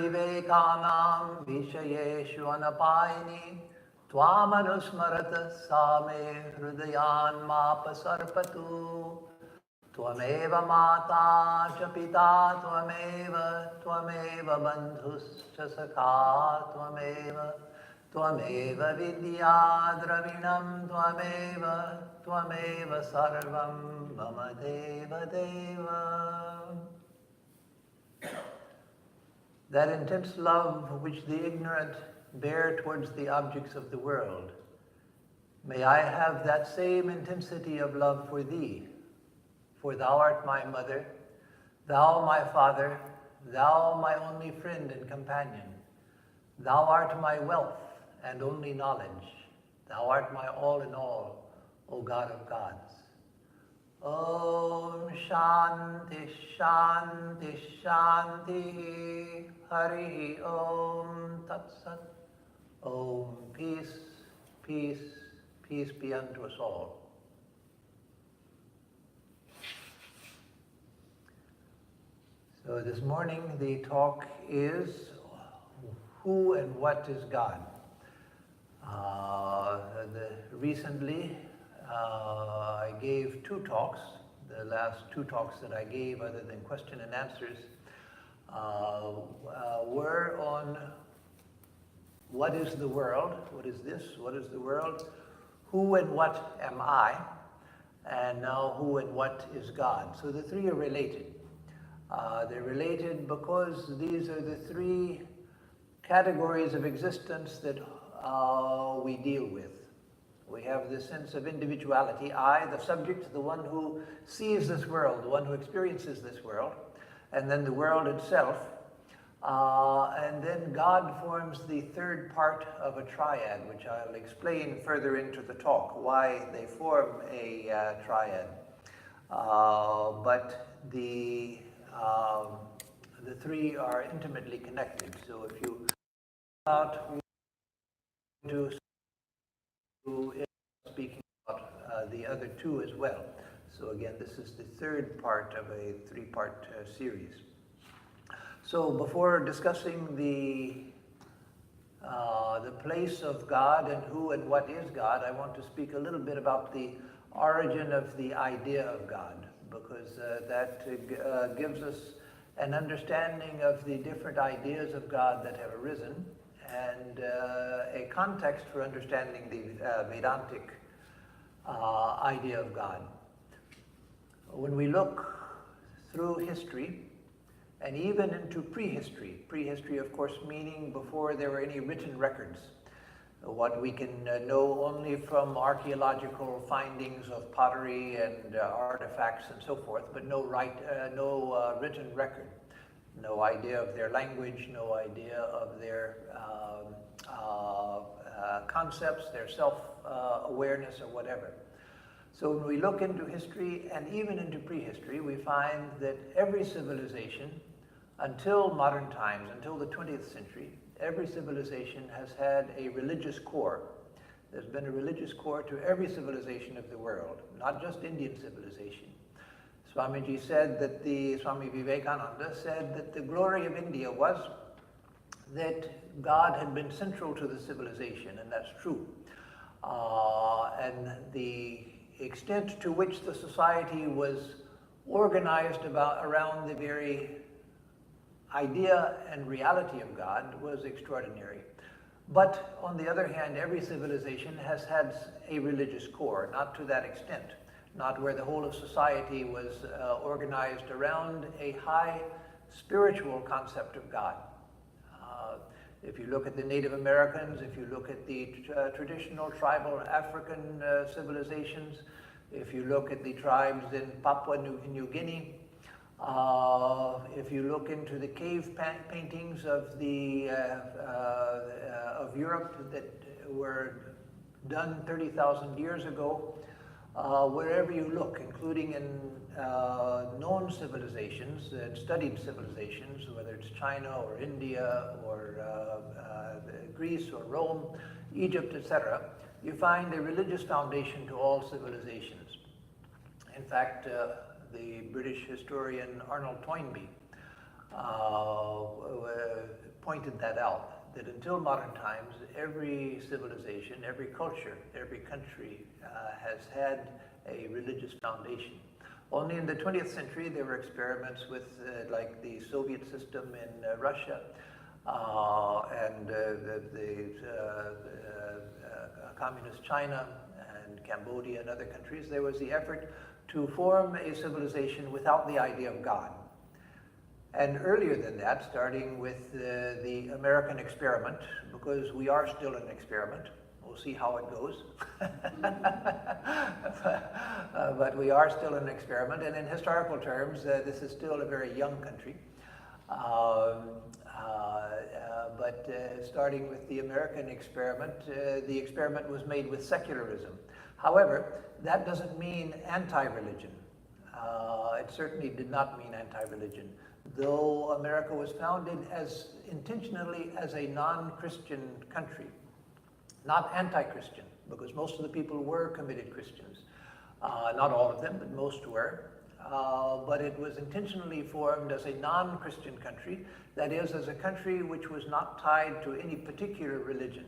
विवेकानां विषयेषु अनपायिनी त्वामनुस्मरत सा मे हृदयान्मापसर्पतु त्वमेव माता च पिता त्वमेव बन्धुश्च सखा त्वमेव विद्या द्रविणं त्वमेव सर्वं मम देव. That intense love which the ignorant bear towards the objects of the world, may I have that same intensity of love for thee, for thou art my mother, thou my father, thou my only friend and companion. Thou art my wealth and only knowledge. Thou art my all in all, O God of gods. Om Shanti Shanti Shanti Hari Om Tat Sat. Om peace, peace, peace be unto us all. So this morning the talk is who and what is God? Recently I gave two talks. The last two talks that I gave, other than question and answers, were on what is the world, what is this, what is the world, who and what am I, and now who and what is God. So the three are related. They're related because these are the three categories of existence that we deal with. We have this sense of individuality. I, the subject, the one who sees this world, the one who experiences this world, and then the world itself. And then God forms the third part of a triad, which I'll explain further into the talk, why they form a triad. But the three are intimately connected. So if you about to speaking about the other two as well. So again, this is the third part of a three-part series. So before discussing the place of God and who and what is God, I want to speak a little bit about the origin of the idea of God, because that gives us an understanding of the different ideas of God that have arisen, and a context for understanding the Vedantic idea of God. When we look through history, and even into prehistory of course meaning before there were any written records, what we can know only from archaeological findings of pottery and artifacts and so forth, but no written record. No idea of their language, no idea of their concepts, their self-awareness or whatever. So when we look into history and even into prehistory, we find that every civilization, until modern times, until the 20th century, every civilization has had a religious core. There's been a religious core to every civilization of the world, not just Indian civilization. Swamiji said that Swami Vivekananda said that the glory of India was that God had been central to the civilization, and that's true. And the extent to which the society was organized around the very idea and reality of God was extraordinary. But on the other hand, every civilization has had a religious core, not to that extent, not where the whole of society was organized around a high spiritual concept of God. If you look at the Native Americans, if you look at the traditional tribal African civilizations, if you look at the tribes in Papua New Guinea, if you look into the cave paintings of Europe that were done 30,000 years ago, wherever you look, including in known civilizations and studied civilizations, whether it's China or India or Greece or Rome, Egypt, etc., you find a religious foundation to all civilizations. In fact, the British historian Arnold Toynbee pointed that out, that until modern times, every civilization, every culture, every country has had a religious foundation. Only in the 20th century there were experiments with like the Soviet system in Russia and the communist China and Cambodia and other countries. There was the effort to form a civilization without the idea of God. And earlier than that, starting with the American experiment, because we are still an experiment. We'll see how it goes. But we are still an experiment, and in historical terms, this is still a very young country. But starting with the American experiment, the experiment was made with secularism. However, that doesn't mean anti-religion. It certainly did not mean anti-religion, though America was founded as intentionally as a non-Christian country. Not anti-Christian, because most of the people were committed Christians. Not all of them, but most were. But it was intentionally formed as a non-Christian country, that is, as a country which was not tied to any particular religion.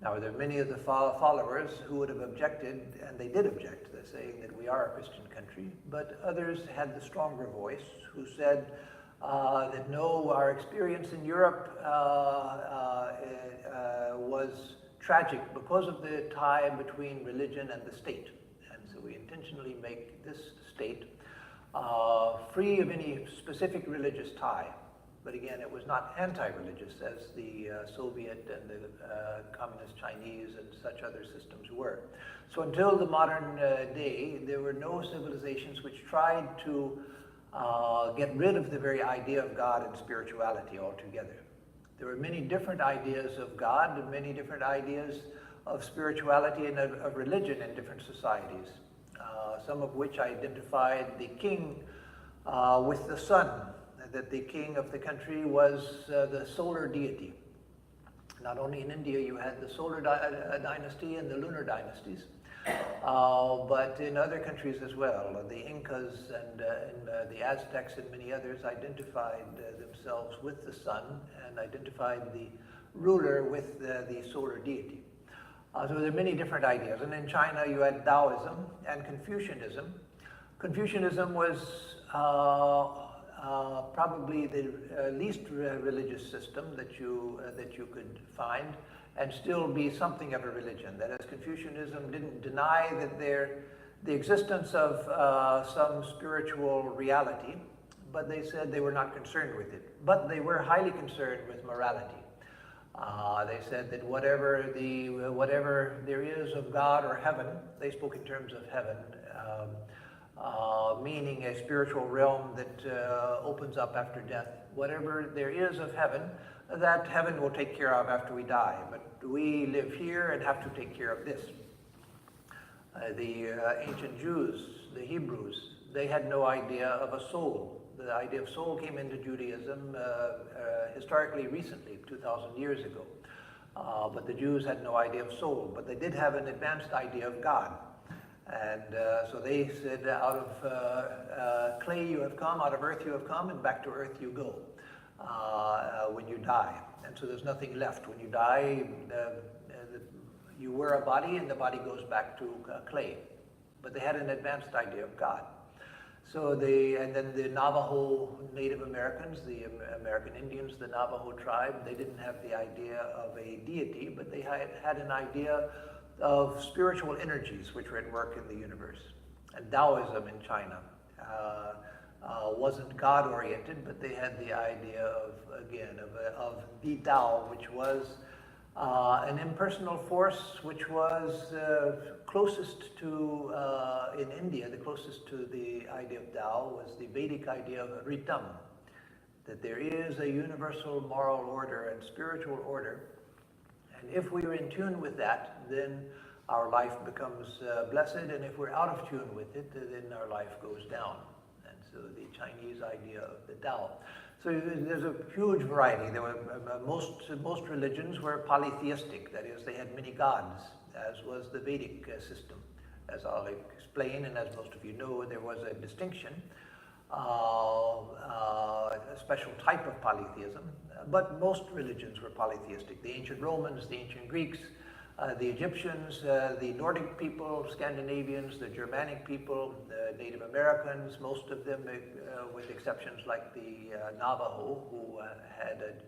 Now, there are many of the followers who would have objected, and they did object, saying that we are a Christian country, but others had the stronger voice, who said that no, our experience in Europe was tragic because of the tie between religion and the state. And so we intentionally make this state free of any specific religious tie. But again, it was not anti-religious as the Soviet and the Communist Chinese and such other systems were. So until the modern day, there were no civilizations which tried to get rid of the very idea of God and spirituality altogether. There were many different ideas of God and many different ideas of spirituality and of religion in different societies, some of which identified the king with the sun, that the king of the country was the solar deity. Not only in India you had the solar dynasty and the lunar dynasties, but in other countries as well. The Incas and the Aztecs and many others identified themselves with the sun and identified the ruler with the solar deity. So there are many different ideas. And in China you had Taoism and Confucianism. Confucianism was probably the least religious system that you could find, and still be something of a religion. That is, Confucianism didn't deny that the existence of some spiritual reality, but they said they were not concerned with it. But they were highly concerned with morality. They said that whatever there is of God or heaven, they spoke in terms of heaven, meaning a spiritual realm that opens up after death. Whatever there is of heaven, that heaven will take care of after we die. But we live here and have to take care of this. The ancient Jews, the Hebrews, they had no idea of a soul. The idea of soul came into Judaism historically recently, 2,000 years ago. But the Jews had no idea of soul, but they did have an advanced idea of God. And so they said, out of clay you have come, out of earth you have come, and back to earth you go when you die. And so there's nothing left. When you die, you were a body, and the body goes back to clay. But they had an advanced idea of God. So and then the Navajo Native Americans, the American Indians, the Navajo tribe, they didn't have the idea of a deity, but they had an idea of spiritual energies which were at work in the universe. And Taoism in China wasn't God-oriented, but they had the idea of the Tao, which was an impersonal force which was closest to, in India, the closest to the idea of Tao was the Vedic idea of Ritam, that there is a universal moral order and spiritual order. And if we are in tune with that, then our life becomes blessed, and if we're out of tune with it, then our life goes down. And so the Chinese idea of the Tao. So there's a huge variety. There were most religions were polytheistic, that is, they had many gods, as was the Vedic system. As I'll explain, and as most of you know, there was a distinction a special type of polytheism, but most religions were polytheistic. The ancient Romans, the ancient Greeks, the Egyptians, the Nordic people, Scandinavians, the Germanic people, the Native Americans, most of them, with exceptions like the Navajo, who had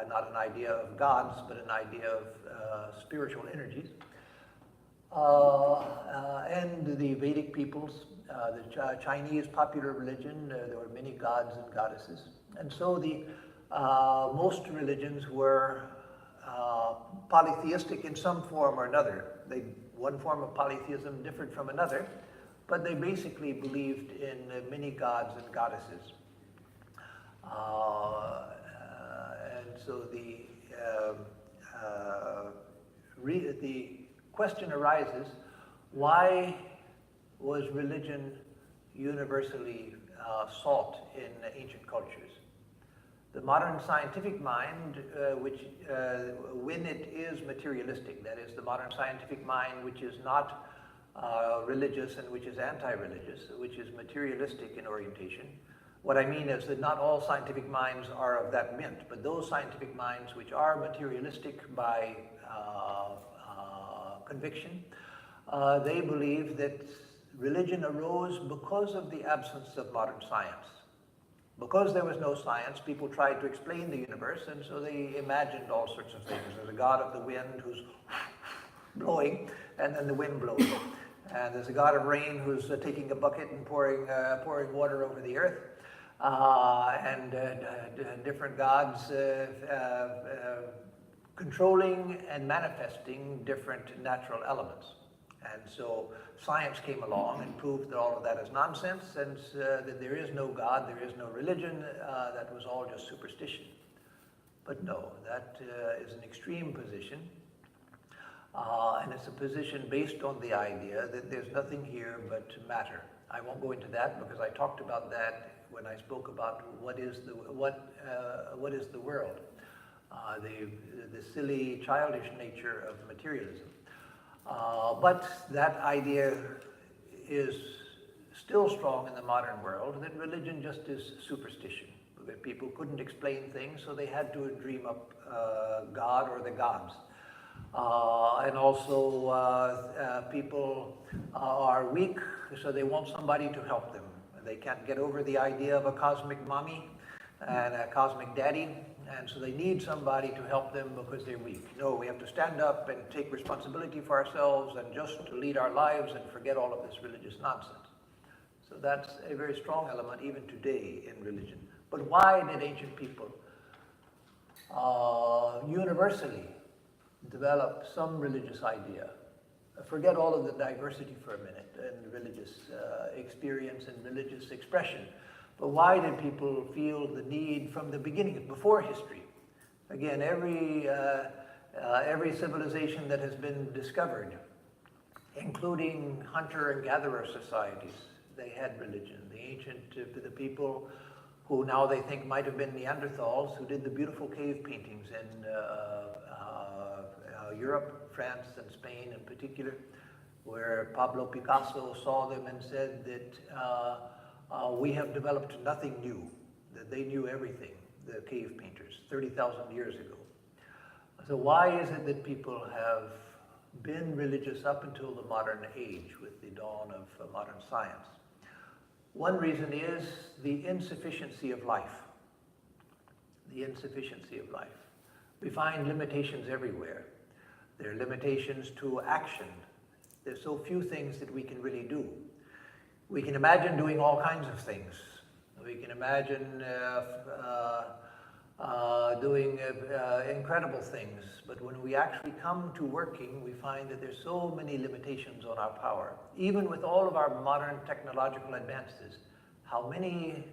not an idea of gods, but an idea of spiritual energies. And the Vedic peoples, the Chinese popular religion, there were many gods and goddesses. And so the most religions were polytheistic in some form or another. One form of polytheism differed from another, but they basically believed in many gods and goddesses. And so the question arises, why was religion universally sought in ancient cultures? The modern scientific mind, when it is materialistic, that is, the modern scientific mind which is not religious and which is anti-religious, which is materialistic in orientation. What I mean is that not all scientific minds are of that mint, but those scientific minds which are materialistic by conviction, they believe that religion arose because of the absence of modern science. Because there was no science, people tried to explain the universe, and so they imagined all sorts of things. There's a god of the wind who's blowing, and then the wind blows. And there's a god of rain who's taking a bucket and pouring water over the earth. And different gods controlling and manifesting different natural elements. And so science came along and proved that all of that is nonsense, and that there is no God, there is no religion, that was all just superstition. But no, that is an extreme position, and it's a position based on the idea that there's nothing here but matter. I won't go into that because I talked about that when I spoke about what is the world, the silly, childish nature of materialism. But that idea is still strong in the modern world, that religion just is superstition. That people couldn't explain things, so they had to dream up God or the gods. And also people are weak, so they want somebody to help them. They can't get over the idea of a cosmic mommy and a cosmic daddy, and so they need somebody to help them because they're weak. No, we have to stand up and take responsibility for ourselves and just to lead our lives and forget all of this religious nonsense. So that's a very strong element even today in religion. But why did ancient people universally develop some religious idea? Forget all of the diversity for a minute and religious experience and religious expression. But why did people feel the need from the beginning, before history? Again, every civilization that has been discovered, including hunter and gatherer societies, they had religion. The ancient, the people who now they think might have been Neanderthals, who did the beautiful cave paintings in Europe, France and Spain in particular, where Pablo Picasso saw them and said that we have developed nothing new, that they knew everything, the cave painters, 30,000 years ago. So why is it that people have been religious up until the modern age with the dawn of modern science? One reason is the insufficiency of life. The insufficiency of life. We find limitations everywhere. There are limitations to action. There's so few things that we can really do. We can imagine doing all kinds of things. We can imagine doing incredible things, but when we actually come to working, we find that there's so many limitations on our power. Even with all of our modern technological advances, how many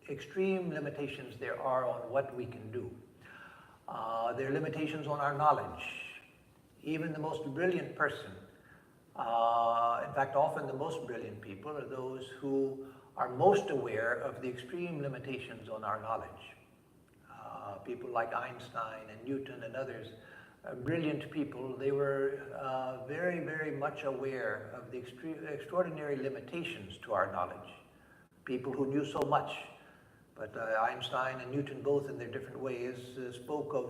extreme limitations there are on what we can do. There are limitations on our knowledge. Even the most brilliant person, in fact, often the most brilliant people are those who are most aware of the extreme limitations on our knowledge. People like Einstein and Newton and others, brilliant people, they were very, very much aware of the extraordinary limitations to our knowledge. people who knew so much. But Einstein and Newton, both in their different ways, spoke of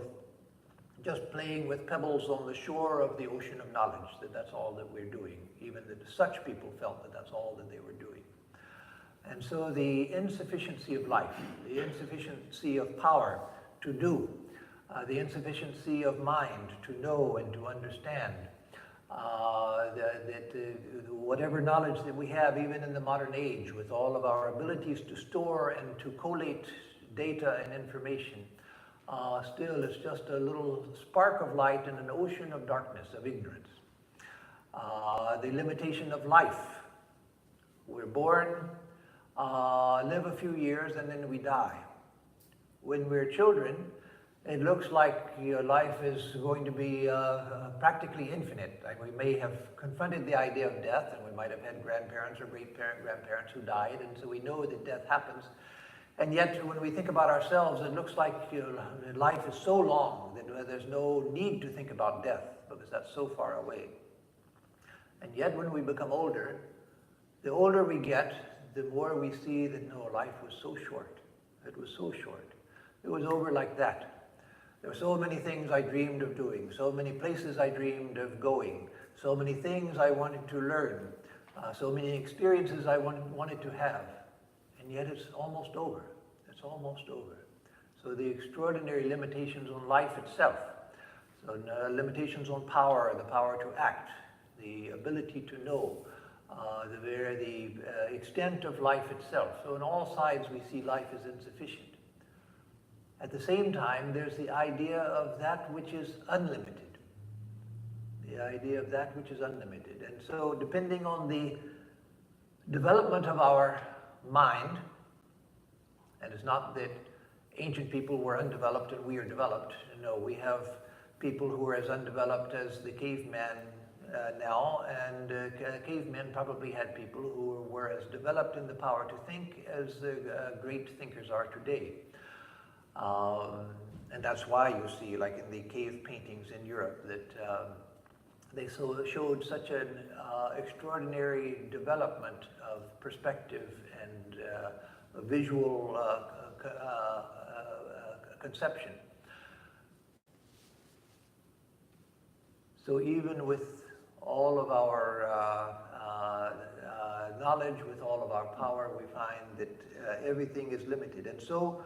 just playing with pebbles on the shore of the ocean of knowledge, that that's all that we're doing. Even that such people felt that that's all that they were doing. And so the insufficiency of life, the insufficiency of power to do, the insufficiency of mind to know and to understand, whatever knowledge that we have, even in the modern age, with all of our abilities to store and to collate data and information, still it's just a little spark of light in an ocean of darkness, of ignorance. The limitation of life. We're born, live a few years, and then we die. When we're children, it looks like life is going to be practically infinite. Like we may have confronted the idea of death, and we might have had grandparents or great-grandparents who died, and so we know that death happens. And yet, when we think about ourselves, it looks like life is so long that there's no need to think about death, because that's so far away. And yet, when we become older, the older we get, the more we see that no, life was so short. It was so short. It was over like that. There were so many things I dreamed of doing, so many places I dreamed of going, so many things I wanted to learn, so many experiences I wanted to have. And yet it's almost over. It's almost over. So the extraordinary limitations on life itself, so limitations on power, the power to act, the ability to know, the extent of life itself. So on all sides we see life as insufficient. At the same time, there's the idea of that which is unlimited. The idea of that which is unlimited. And so depending on the development of our mind, and it's not that ancient people were undeveloped and we are developed. No, we have people who are as undeveloped as the caveman now, and cavemen probably had people who were as developed in the power to think as the great thinkers are today. And that's why you see, like in the cave paintings in Europe, that they showed such an extraordinary development of perspective and visual conception. So even with all of our knowledge, with all of our power, we find that everything is limited. And so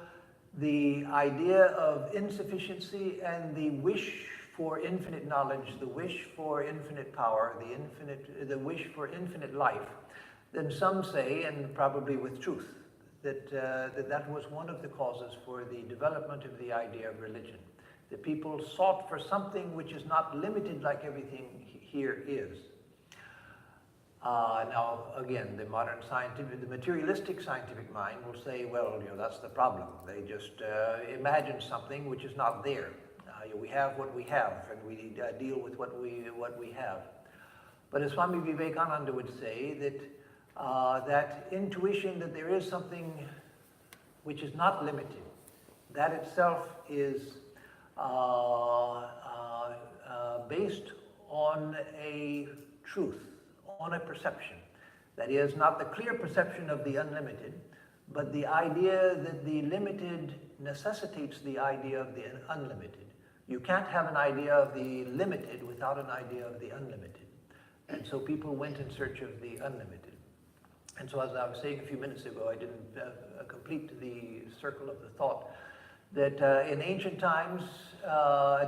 the idea of insufficiency and the wish for infinite knowledge, the wish for infinite power, the wish for infinite life, then some say, and probably with truth, that that was one of the causes for the development of the idea of religion. The people sought for something which is not limited like everything here is. Now, again, the modern scientific, the materialistic scientific mind will say, well, that's the problem. They just imagine something which is not there. We have what we have, and we deal with what we have. But as Swami Vivekananda would say, that that intuition that there is something which is not limited, that itself is based on a truth, on a perception. That is, not the clear perception of the unlimited, but the idea that the limited necessitates the idea of the unlimited. You can't have an idea of the limited without an idea of the unlimited. And so people went in search of the unlimited. And so as I was saying a few minutes ago, I didn't complete the circle of the thought, that in ancient times,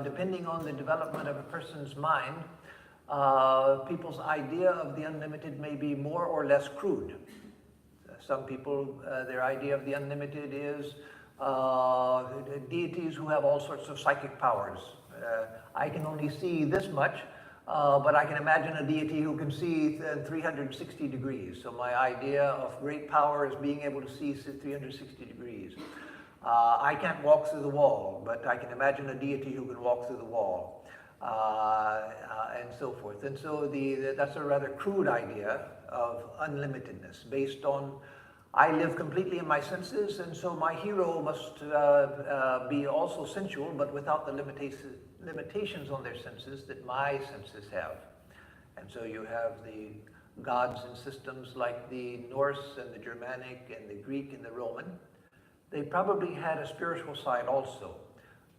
depending on the development of a person's mind, people's idea of the unlimited may be more or less crude. Some people, their idea of the unlimited is deities who have all sorts of psychic powers. I can only see this much, but I can imagine a deity who can see 360 degrees. So my idea of great power is being able to see 360 degrees. I can't walk through the wall, but I can imagine a deity who can walk through the wall. And so forth. And so that's a rather crude idea of unlimitedness based on, I live completely in my senses, and so my hero must be also sensual, but without the limitations on their senses that my senses have. And so you have the gods and systems like the Norse and the Germanic and the Greek and the Roman. They probably had a spiritual side also.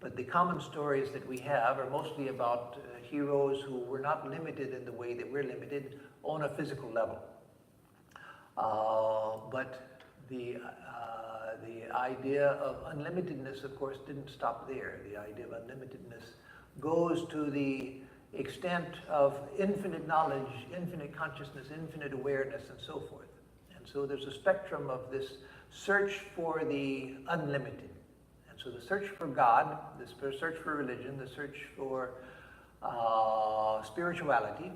But the common stories that we have are mostly about heroes who were not limited in the way that we're limited on a physical level. But the idea of unlimitedness, of course, didn't stop there. The idea of unlimitedness goes to the extent of infinite knowledge, infinite consciousness, infinite awareness, and so forth. And so there's a spectrum of this search for the unlimited. And so the search for God, the search for religion, the search for spirituality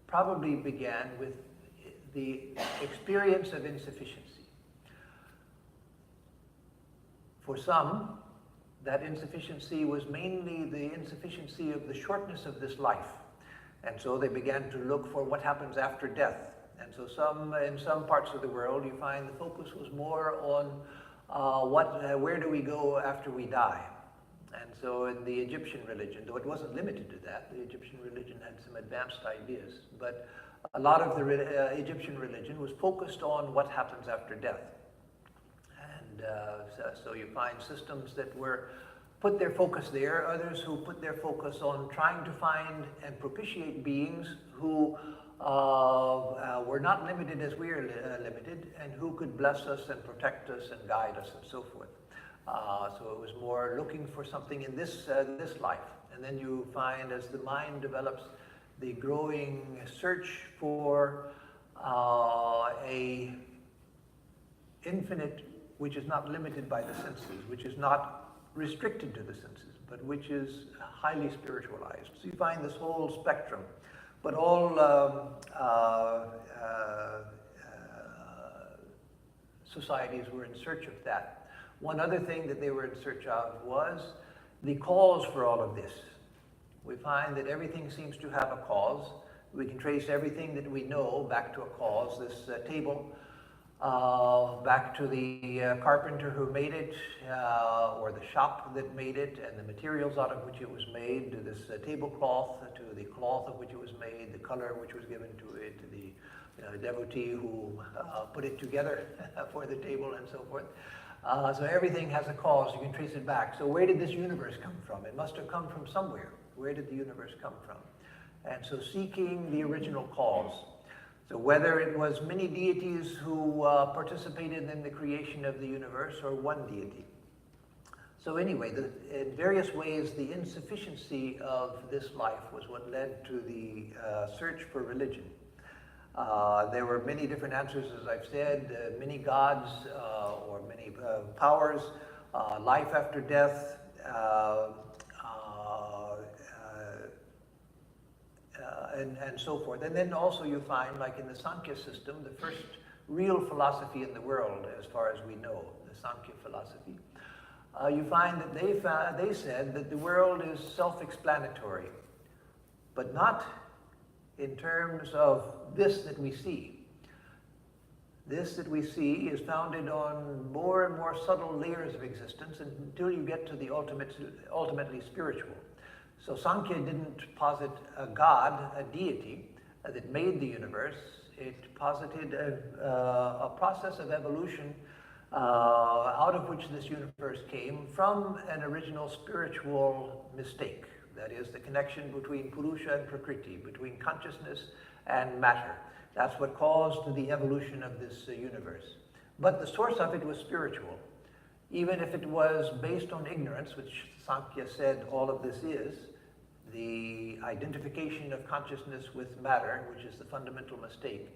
probably began with the experience of insufficiency. For some, that insufficiency was mainly the insufficiency of the shortness of this life. And so they began to look for what happens after death. And so in some parts of the world, you find the focus was more on where do we go after we die. And so in the Egyptian religion, though it wasn't limited to that, the Egyptian religion had some advanced ideas, but a lot of the Egyptian religion was focused on what happens after death. And so you find systems that put their focus there, others who put their focus on trying to find and propitiate beings who were not limited as we are limited, and who could bless us and protect us and guide us and so forth. So it was more looking for something in this life. And then you find, as the mind develops, the growing search for a infinite which is not limited by the senses, which is not restricted to the senses, but which is highly spiritualized. So you find this whole spectrum, but all societies were in search of that. One other thing that they were in search of was the cause for all of this. We find that everything seems to have a cause. We can trace everything that we know back to a cause. This table, back to the carpenter who made it, or the shop that made it, and the materials out of which it was made, to this tablecloth, to the cloth of which it was made, the color which was given to it, to the devotee who put it together for the table, and so forth. So everything has a cause. You can trace it back. So where did this universe come from? It must have come from somewhere. Where did the universe come from? And so seeking the original cause. So whether it was many deities who participated in the creation of the universe, or one deity. So anyway, in various ways, the insufficiency of this life was what led to the search for religion. There were many different answers, as I've said, many gods or many powers, life after death, and so forth. And then also you find, like in the Sankhya system, the first real philosophy in the world, as far as we know, the Sankhya philosophy, you find that they said that the world is self-explanatory, but not in terms of this that we see. This that we see is founded on more and more subtle layers of existence until you get to the ultimately spiritual. So Sankhya didn't posit a god, a deity, that made the universe. It posited a process of evolution out of which this universe came from an original spiritual mistake. That is, the connection between Purusha and Prakriti, between consciousness and matter. That's what caused the evolution of this universe. But the source of it was spiritual. Even if it was based on ignorance, which Sankhya said all of this is, the identification of consciousness with matter, which is the fundamental mistake,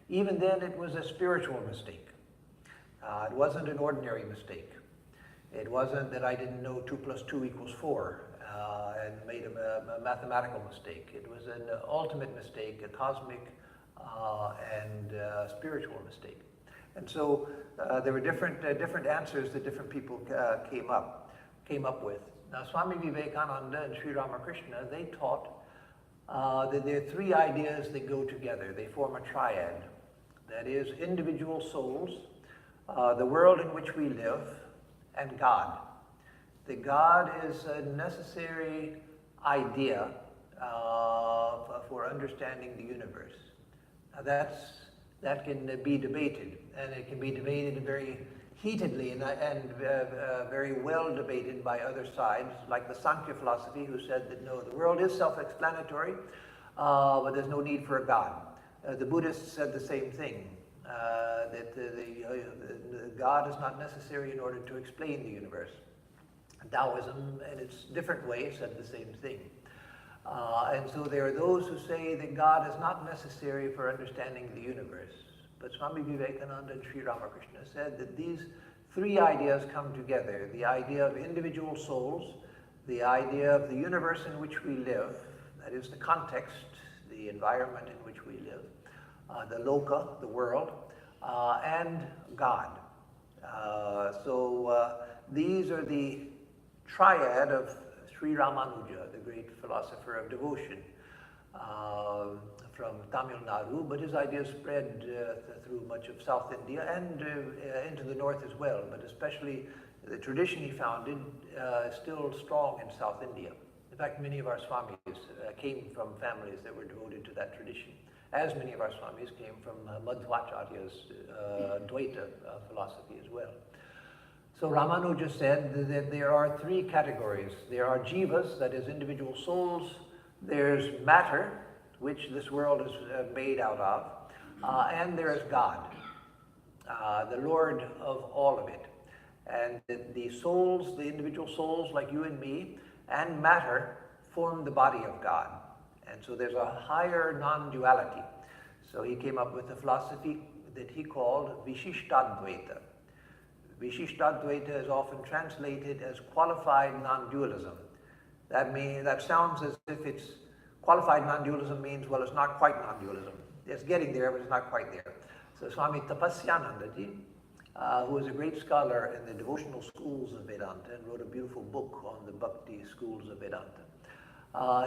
even then it was a spiritual mistake. It wasn't an ordinary mistake. It wasn't that I didn't know 2 + 2 = 4 and made a mathematical mistake. It was an ultimate mistake, a cosmic and spiritual mistake. And so there were different answers that different people came up with. Now, Swami Vivekananda and Sri Ramakrishna, they taught that there are 3 ideas that go together. They form a triad. That is, individual souls, the world in which we live, and God. The God is a necessary idea for understanding the universe. Now that can be debated, and it can be debated very heatedly and very well debated by other sides, like the Sankhya philosophy, who said that no, the world is self-explanatory, but there's no need for a God. The Buddhists said the same thing, that the God is not necessary in order to explain the universe. Taoism, in its different ways, said the same thing. And so there are those who say that God is not necessary for understanding the universe. But Swami Vivekananda and Sri Ramakrishna said that these three ideas come together: the idea of individual souls, the idea of the universe in which we live, that is the context, the environment in which we live, the loka, the world, and God. So these are the triad of Sri Ramanuja, the great philosopher of devotion from Tamil Nadu, but his ideas spread through much of South India and into the north as well, but especially the tradition he founded is still strong in South India. In fact, many of our swamis came from families that were devoted to that tradition, as many of our swamis came from Madhvacharya's Dvaita philosophy as well. So Ramanuja said that there are three categories. There are jivas, that is individual souls. There's matter, which this world is made out of. And there is God, the Lord of all of it. And the souls, the individual souls like you and me, and matter form the body of God. And so there's a higher non-duality. So he came up with a philosophy that he called Vishishtadvaita. Vishishtadvaita is often translated as qualified non-dualism. That sounds as if it's qualified non-dualism means, well, it's not quite non-dualism. It's getting there, but it's not quite there. So Swami Tapasyanandaji, who is a great scholar in the devotional schools of Vedanta and wrote a beautiful book on the bhakti schools of Vedanta,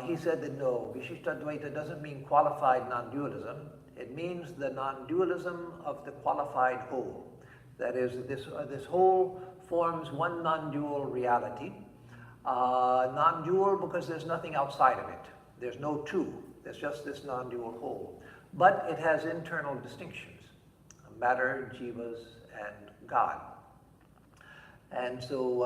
he said that no, Vishishtadvaita doesn't mean qualified non-dualism. It means the non-dualism of the qualified whole. That is, this whole forms one non-dual reality. Non-dual because there's nothing outside of it. There's no two. There's just this non-dual whole. But it has internal distinctions: matter, jivas, and God. And so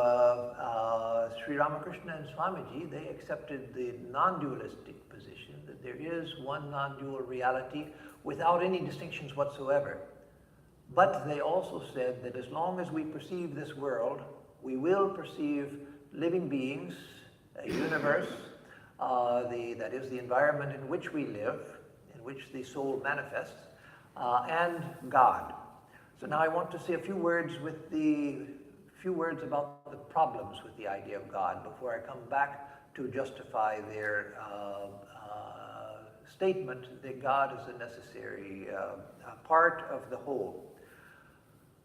Sri Ramakrishna and Swamiji, they accepted the non-dualistic position that there is one non-dual reality without any distinctions whatsoever. But they also said that as long as we perceive this world, we will perceive living beings, a universe, that is the environment in which we live, in which the soul manifests, and God. So now I want to say a few words about the problems with the idea of God before I come back to justify their statement that God is a necessary part of the whole.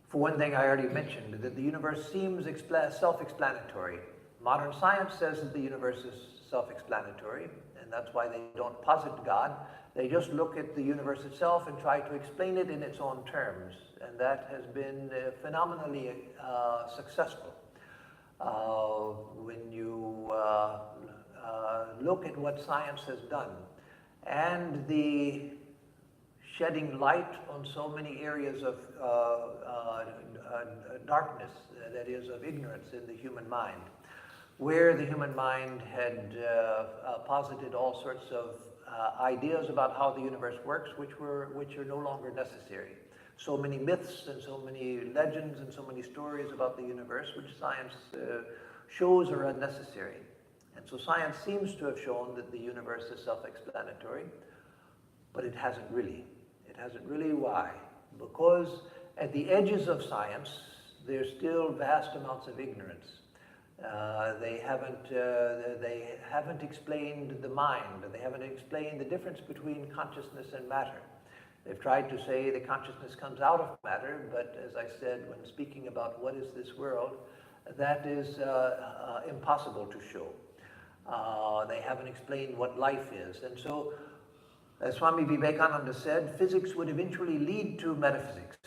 For one thing, I already mentioned that the universe seems self-explanatory. Modern science says that the universe is self-explanatory, and that's why they don't posit God. They just look at the universe itself and try to explain it in its own terms, and that has been phenomenally successful. When you look at what science has done, and the shedding light on so many areas of darkness, that is, of ignorance in the human mind, where the human mind had posited all sorts of ideas about how the universe works, which are no longer necessary. So many myths and so many legends and so many stories about the universe, which science shows are unnecessary. And so science seems to have shown that the universe is self-explanatory, but it hasn't really. It hasn't really. Why? Because at the edges of science, there's still vast amounts of ignorance. They haven't explained the mind. They haven't explained the difference between consciousness and matter. They've tried to say that consciousness comes out of matter, but as I said when speaking about what is this world, that is impossible to show. They haven't explained what life is. And so, as Swami Vivekananda said, physics would eventually lead to metaphysics.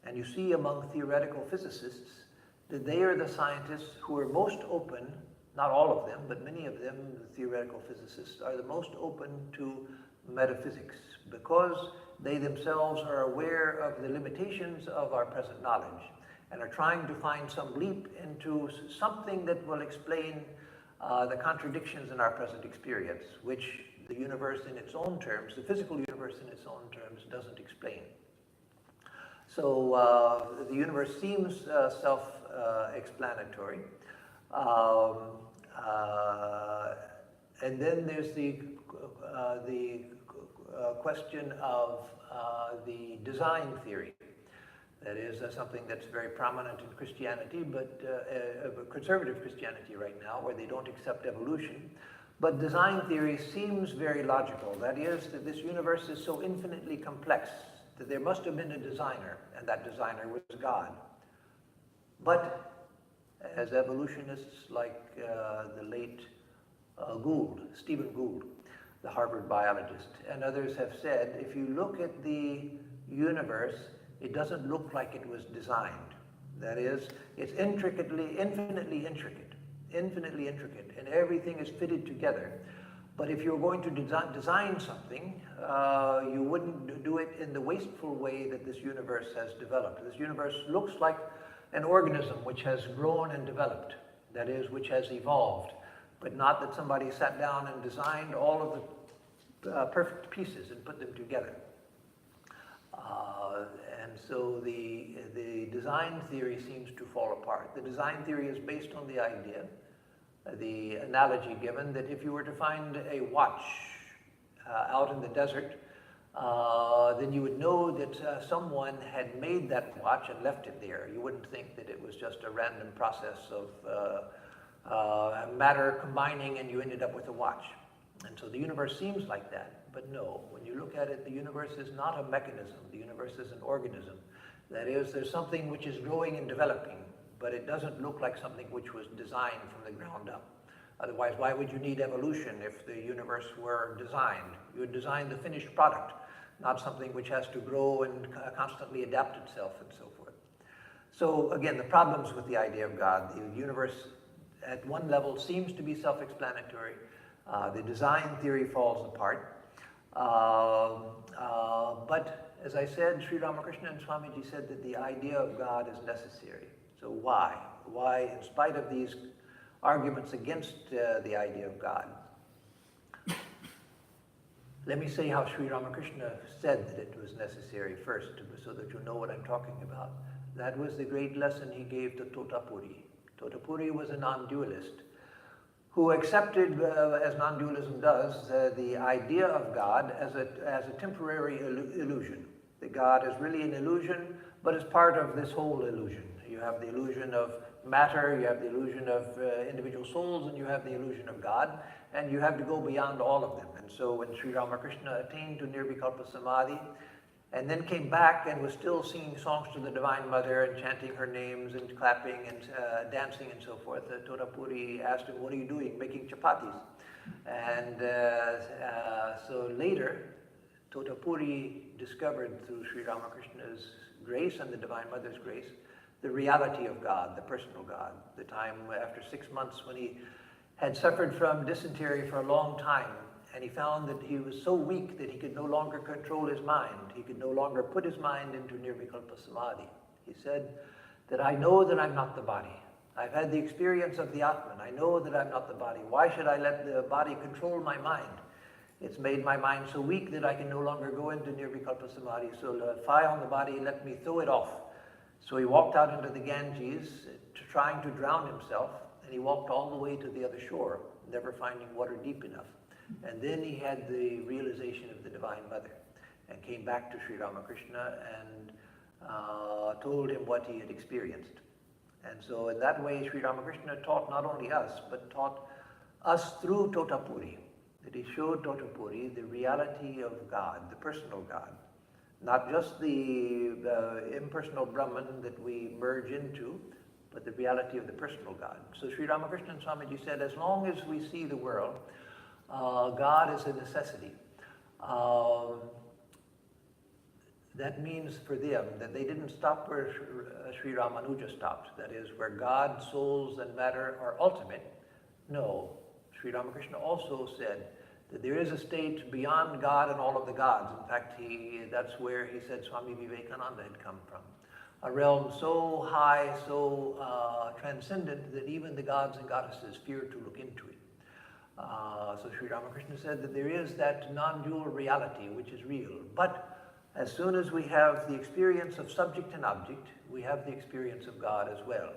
And you see among theoretical physicists that they are the scientists who are most open not all of them, but many of them, the theoretical physicists, are the most open to metaphysics because they themselves are aware of the limitations of our present knowledge and are trying to find some leap into something that will explain the contradictions in our present experience, which the universe in its own terms, the physical universe in its own terms, doesn't explain. So the universe seems self-explanatory. And then there's the question of the design theory. That is something that's very prominent in Christianity, but conservative Christianity right now, where they don't accept evolution. But design theory seems very logical. That is, that this universe is so infinitely complex that there must have been a designer, and that designer was God. But as evolutionists like the late Stephen Gould, the Harvard biologist, and others have said, if you look at the universe, it doesn't look like it was designed. That is, it's infinitely intricate, and everything is fitted together. But if you're going to design something, you wouldn't do it in the wasteful way that this universe has developed. This universe looks like an organism which has grown and developed, that is, which has evolved, but not that somebody sat down and designed all of the perfect pieces and put them together. And so the design theory seems to fall apart. The design theory is based on the idea, the analogy given, that if you were to find a watch out in the desert, then you would know that someone had made that watch and left it there. You wouldn't think that it was just a random process of matter combining and you ended up with a watch. And so the universe seems like that. But no, when you look at it, the universe is not a mechanism. The universe is an organism. That is, there's something which is growing and developing, but it doesn't look like something which was designed from the ground up. Otherwise, why would you need evolution if the universe were designed? You would design the finished product, not something which has to grow and constantly adapt itself and so forth. So again, the problems with the idea of God, the universe at one level seems to be self-explanatory. The design theory falls apart. But as I said, Sri Ramakrishna and Swamiji said that the idea of God is necessary. So why? Why, in spite of these arguments against the idea of God? Let me say how Sri Ramakrishna said that it was necessary first, so that you know what I'm talking about. That was the great lesson he gave to Totapuri. Totapuri was a non-dualist who accepted, as non-dualism does, the idea of God as a temporary illusion. That God is really an illusion, but is part of this whole illusion. You have the illusion of matter, you have the illusion of individual souls, and you have the illusion of God, and you have to go beyond all of them. And so when Sri Ramakrishna attained to Nirvikalpa Samadhi, and then came back and was still singing songs to the Divine Mother and chanting her names and clapping and dancing and so forth, Totapuri asked him, "What are you doing?" "Making chapatis." And so later, Totapuri discovered through Sri Ramakrishna's grace and the Divine Mother's grace the reality of God, the personal God. The time after 6 months when he had suffered from dysentery for a long time, and he found that he was so weak that he could no longer control his mind. He could no longer put his mind into Nirvikalpa Samadhi. He said that I know that I'm not the body. I've had the experience of the Atman. I know that I'm not the body. Why should I let the body control my mind? It's made my mind so weak that I can no longer go into Nirvikalpa Samadhi. So fie on the body, let me throw it off. So he walked out into the Ganges, trying to drown himself, and he walked all the way to the other shore, never finding water deep enough. And then he had the realization of the Divine Mother and came back to Sri Ramakrishna and told him what he had experienced. And so in that way, Sri Ramakrishna taught not only us, but taught us through Totapuri, that he showed Totapuri the reality of God, the personal God, not just the impersonal Brahman that we merge into, but the reality of the personal God. So Sri Ramakrishna and Swamiji said, as long as we see the world, God is a necessity. That means for them that they didn't stop where Sri Ramanuja stopped. That is, where God, souls, and matter are ultimate, No. Sri Ramakrishna also said that there is a state beyond God and all of the gods. In fact, that's where he said Swami Vivekananda had come from. A realm so high, so transcendent that even the gods and goddesses fear to look into it. So Sri Ramakrishna said that there is that non-dual reality which is real. But as soon as we have the experience of subject and object, we have the experience of God as well.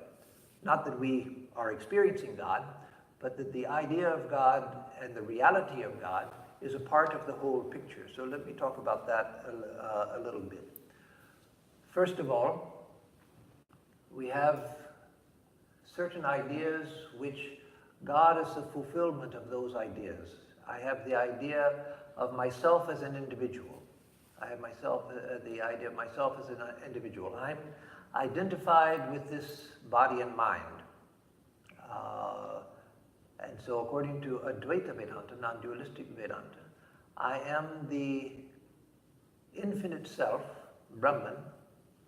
Not that we are experiencing God, but that the idea of God and the reality of God is a part of the whole picture. So let me talk about that a little bit. First of all, we have certain ideas which God is the fulfillment of those ideas. I have the idea of myself as an individual. I have the idea of myself as an individual. I'm identified with this body and mind. And so according to Advaita Vedanta, non-dualistic Vedanta, I am the infinite self, Brahman,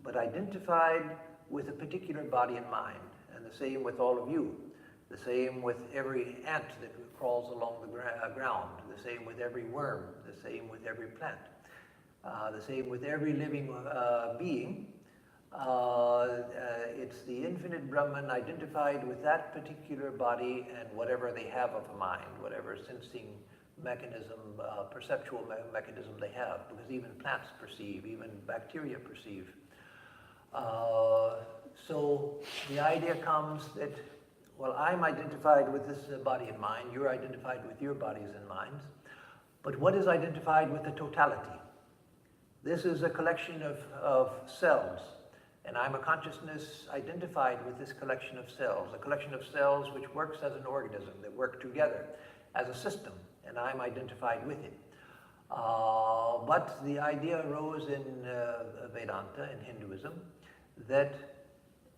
but identified with a particular body and mind. And the same with all of you. The same with every ant that crawls along the ground. The same with every worm. The same with every plant. The same with every living being. It's the infinite Brahman identified with that particular body and whatever they have of a mind, whatever sensing mechanism, perceptual mechanism they have, because even plants perceive, even bacteria perceive. So the idea comes that, well, I'm identified with this body and mind, you're identified with your bodies and minds, but what is identified with the totality? This is a collection of cells. And I'm a consciousness identified with this collection of cells, a collection of cells which works as an organism, that work together as a system, and I'm identified with it. But the idea arose in Vedanta, in Hinduism, that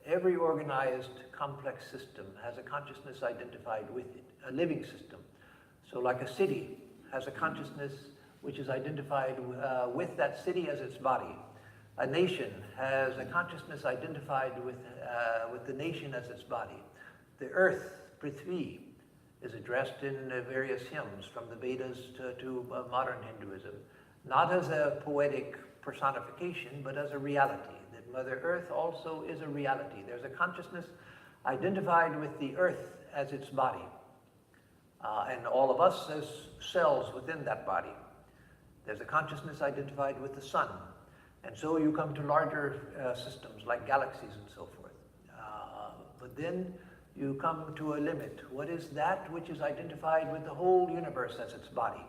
every organized complex system has a consciousness identified with it, a living system. So like a city has a consciousness which is identified with that city as its body. A nation has a consciousness identified with the nation as its body. The earth, Prithvi, is addressed in various hymns from the Vedas to modern Hinduism, not as a poetic personification, but as a reality, that Mother Earth also is a reality. There's a consciousness identified with the earth as its body, and all of us as cells within that body. There's a consciousness identified with the sun. And so you come to larger systems like galaxies and so forth. But then you come to a limit. What is that which is identified with the whole universe as its body?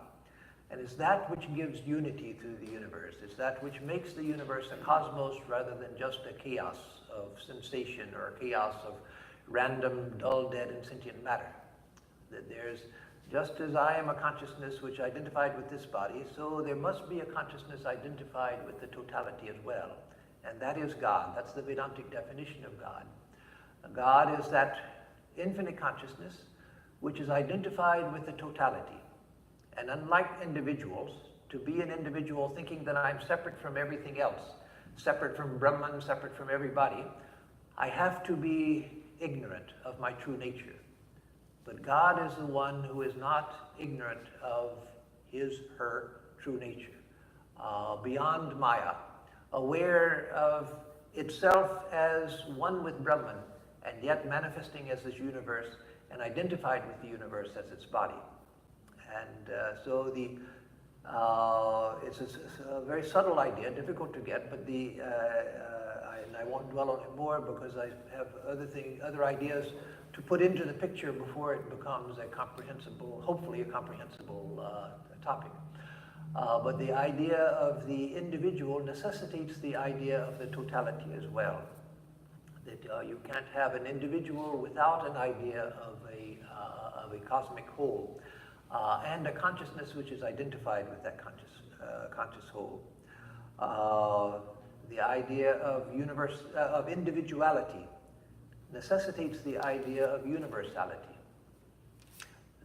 And it's that which gives unity to the universe. It's that which makes the universe a cosmos rather than just a chaos of sensation or a chaos of random, dull, dead, and sentient matter. That there's, just as I am a consciousness which identified with this body, so there must be a consciousness identified with the totality as well. And that is God. That's the Vedantic definition of God. God is that infinite consciousness which is identified with the totality. And unlike individuals, to be an individual thinking that I'm separate from everything else, separate from Brahman, separate from everybody, I have to be ignorant of my true nature. But God is the one who is not ignorant of his, her true nature, beyond Maya, aware of itself as one with Brahman, and yet manifesting as this universe and identified with the universe as its body. And so it's a very subtle idea, difficult to get, but and I won't dwell on it more because I have other ideas to put into the picture before it becomes a comprehensible, hopefully a comprehensible topic. But the idea of the individual necessitates the idea of the totality as well. That you can't have an individual without an idea of a cosmic whole, and a consciousness which is identified with that conscious whole. The idea of individuality necessitates the idea of universality.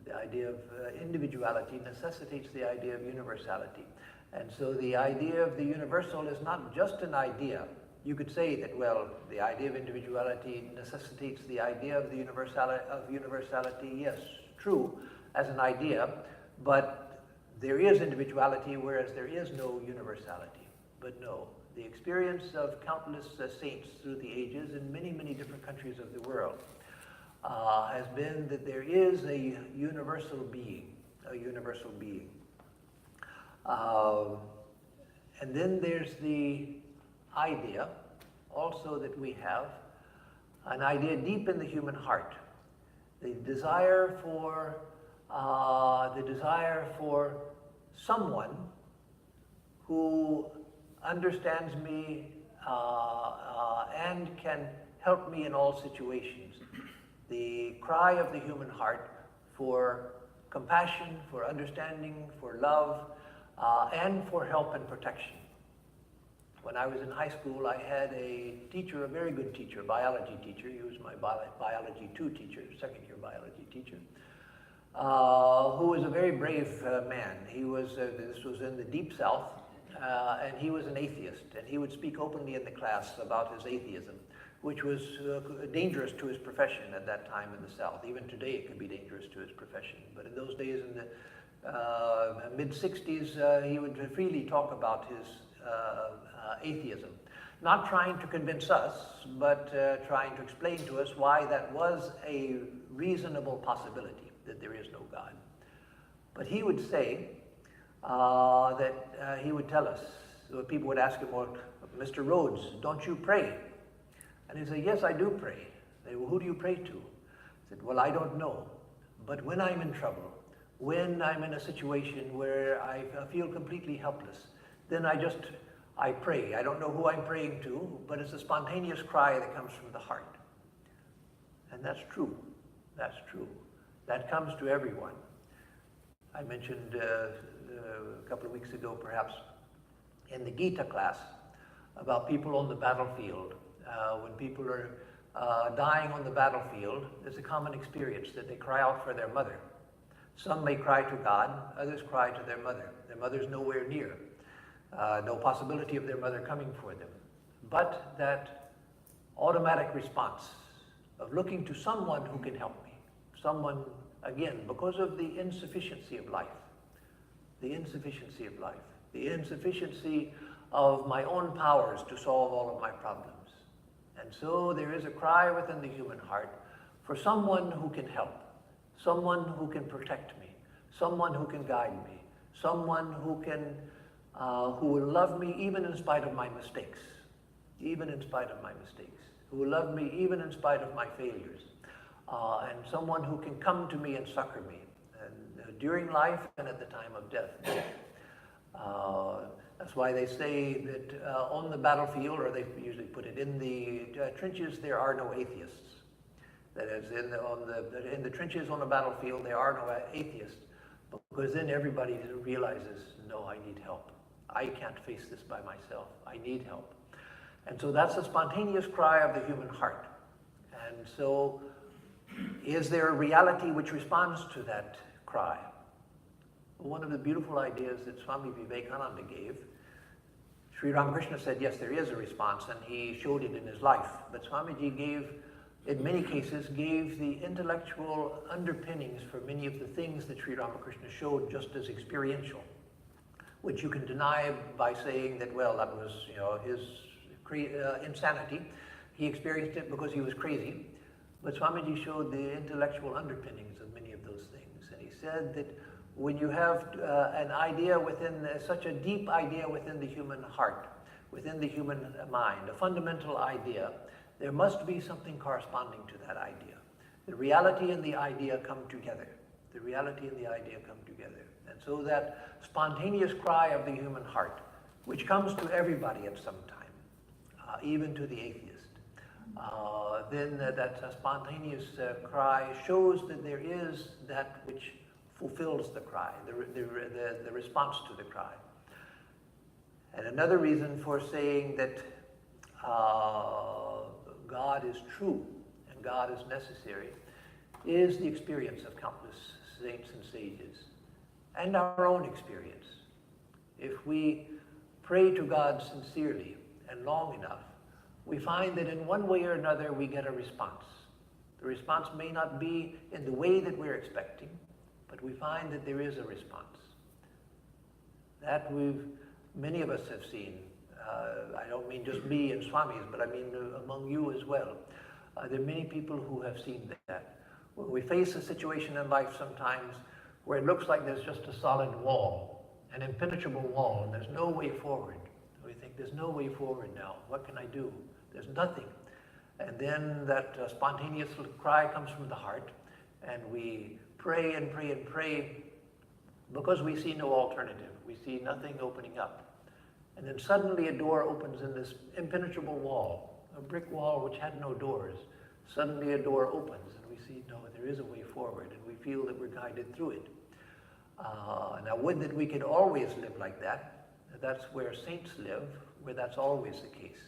The idea of individuality necessitates the idea of universality. And so the idea of the universal is not just an idea. You could say that, well, the idea of individuality necessitates the idea of the universality. Yes, true as an idea, but there is individuality, whereas there is no universality. But no, the experience of countless saints through the ages in many, many different countries of the world has been that there is a universal being, a universal being. And then there's the idea also that we have, an idea deep in the human heart, the desire for someone who understands me and can help me in all situations. The cry of the human heart for compassion, for understanding, for love, and for help and protection. When I was in high school, I had a teacher, a very good teacher, a biology teacher. He was my biology 2 teacher, second-year biology teacher, who was a very brave man. He was, this was in the Deep South, and he was an atheist, and he would speak openly in the class about his atheism, which was dangerous to his profession at that time in the South. Even today it could be dangerous to his profession. But in those days, in the mid-60s, he would freely talk about his atheism. Not trying to convince us, but trying to explain to us why that was a reasonable possibility, that there is no God. But he would say that he would tell us, so people would ask him, well, Mr. Rhodes, don't you pray? And he'd say, yes, I do pray. They say, well, who do you pray to? He said, well, I don't know. But when I'm in trouble, when I'm in a situation where I feel completely helpless, then I pray. I don't know who I'm praying to, but it's a spontaneous cry that comes from the heart. And that's true. That's true. That comes to everyone. I mentioned a couple of weeks ago, perhaps, in the Gita class, about people on the battlefield. When people are dying on the battlefield, there's a common experience that they cry out for their mother. Some may cry to God, others cry to their mother. Their mother's nowhere near. No possibility of their mother coming for them. But that automatic response of looking to someone who can help me. Someone, again, because of the insufficiency of life. The insufficiency of life. The insufficiency of my own powers to solve all of my problems. And so there is a cry within the human heart for someone who can help. Someone who can protect me. Someone who can guide me. Someone who will love me even in spite of my mistakes, even in spite of my mistakes, who will love me even in spite of my failures, and someone who can come to me and succor me during life and at the time of death. That's why they say that on the battlefield, or they usually put it in the trenches, there are no atheists. That is, in the trenches on the battlefield, there are no atheists, because then everybody realizes, no, I need help. I can't face this by myself. I need help. And so that's the spontaneous cry of the human heart. And so is there a reality which responds to that cry? One of the beautiful ideas that Swami Vivekananda gave, Sri Ramakrishna said, yes, there is a response, and he showed it in his life. But Swamiji gave, in many cases, gave the intellectual underpinnings for many of the things that Sri Ramakrishna showed just as experiential, which you can deny by saying that, well, that was, his insanity. He experienced it because he was crazy. But Swamiji showed the intellectual underpinnings of many of those things. And he said that when you have an idea within, such a deep idea within the human heart, within the human mind, a fundamental idea, there must be something corresponding to that idea. The reality and the idea come together. The reality and the idea come together. And so that spontaneous cry of the human heart, which comes to everybody at some time, even to the atheist, then that spontaneous cry shows that there is that which fulfills the cry, the response to the cry. And another reason for saying that God is true and God is necessary is the experience of countless saints and sages, and our own experience. If we pray to God sincerely and long enough, we find that in one way or another we get a response. The response may not be in the way that we're expecting, but we find that there is a response. That many of us have seen. I don't mean just me and Swamis, but I mean among you as well. There are many people who have seen that. When we face a situation in life sometimes where it looks like there's just a solid wall, an impenetrable wall, and there's no way forward. We think, there's no way forward now. What can I do? There's nothing. And then that spontaneous little cry comes from the heart, and we pray and pray and pray because we see no alternative. We see nothing opening up. And then suddenly a door opens in this impenetrable wall, a brick wall which had no doors. Suddenly a door opens, and we see, no, there is a way forward, and we feel that we're guided through it. Now, would that we could always live like that. That's where saints live, where that's always the case.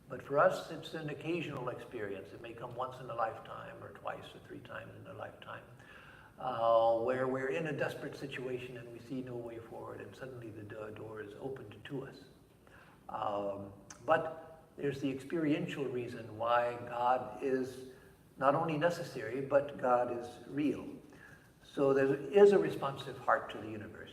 But for us, it's an occasional experience. It may come once in a lifetime, or twice or three times in a lifetime, where we're in a desperate situation and we see no way forward, and suddenly the door is opened to us. But there's the experiential reason why God is not only necessary, but God is real. So there is a responsive heart to the universe.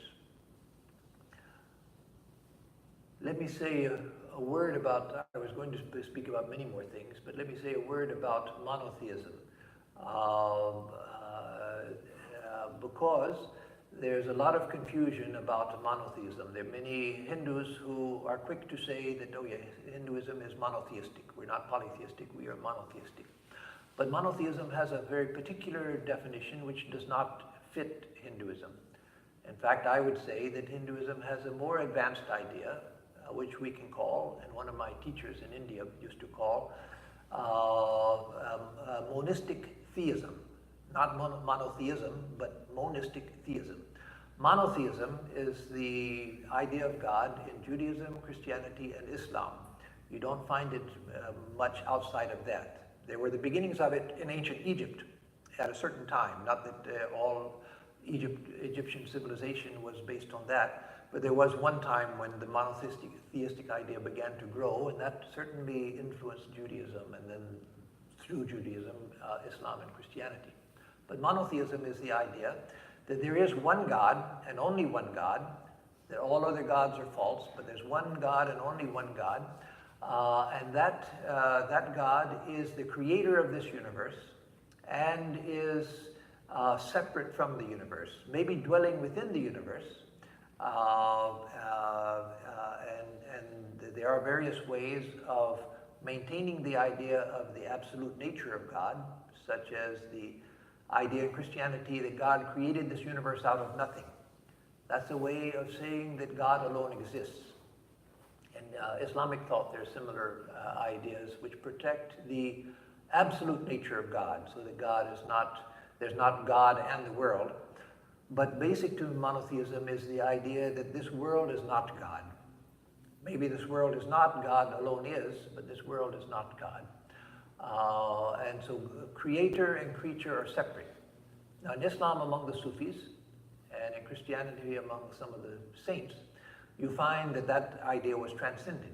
Let me say a word about, I was going to speak about many more things, but let me say a word about monotheism. Because there's a lot of confusion about monotheism. There are many Hindus who are quick to say that, oh yeah, Hinduism is monotheistic. We're not polytheistic, we are monotheistic. But monotheism has a very particular definition which does not fit Hinduism. In fact, I would say that Hinduism has a more advanced idea, which we can call, and one of my teachers in India used to call, monistic theism. Not monotheism, but monistic theism. Monotheism is the idea of God in Judaism, Christianity, and Islam. You don't find it much outside of that. There were the beginnings of it in ancient Egypt at a certain time. Not that all Egyptian civilization was based on that, but there was one time when the monotheistic idea began to grow, and that certainly influenced Judaism, and then through Judaism, Islam and Christianity. But monotheism is the idea that there is one God and only one God, that all other gods are false, but there's one God and only one God, and that God is the creator of this universe and is separate from the universe, maybe dwelling within the universe, and there are various ways of maintaining the idea of the absolute nature of God, such as the idea in Christianity that God created this universe out of nothing. That's a way of saying that God alone exists. In Islamic thought, there are similar ideas which protect the absolute nature of God, so that God is not, there's not God and the world. But basic to monotheism is the idea that this world is not God. Maybe this world is not, God alone is, but this world is not God. And so creator and creature are separate. Now in Islam among the Sufis, and in Christianity among some of the saints, you find that that idea was transcended.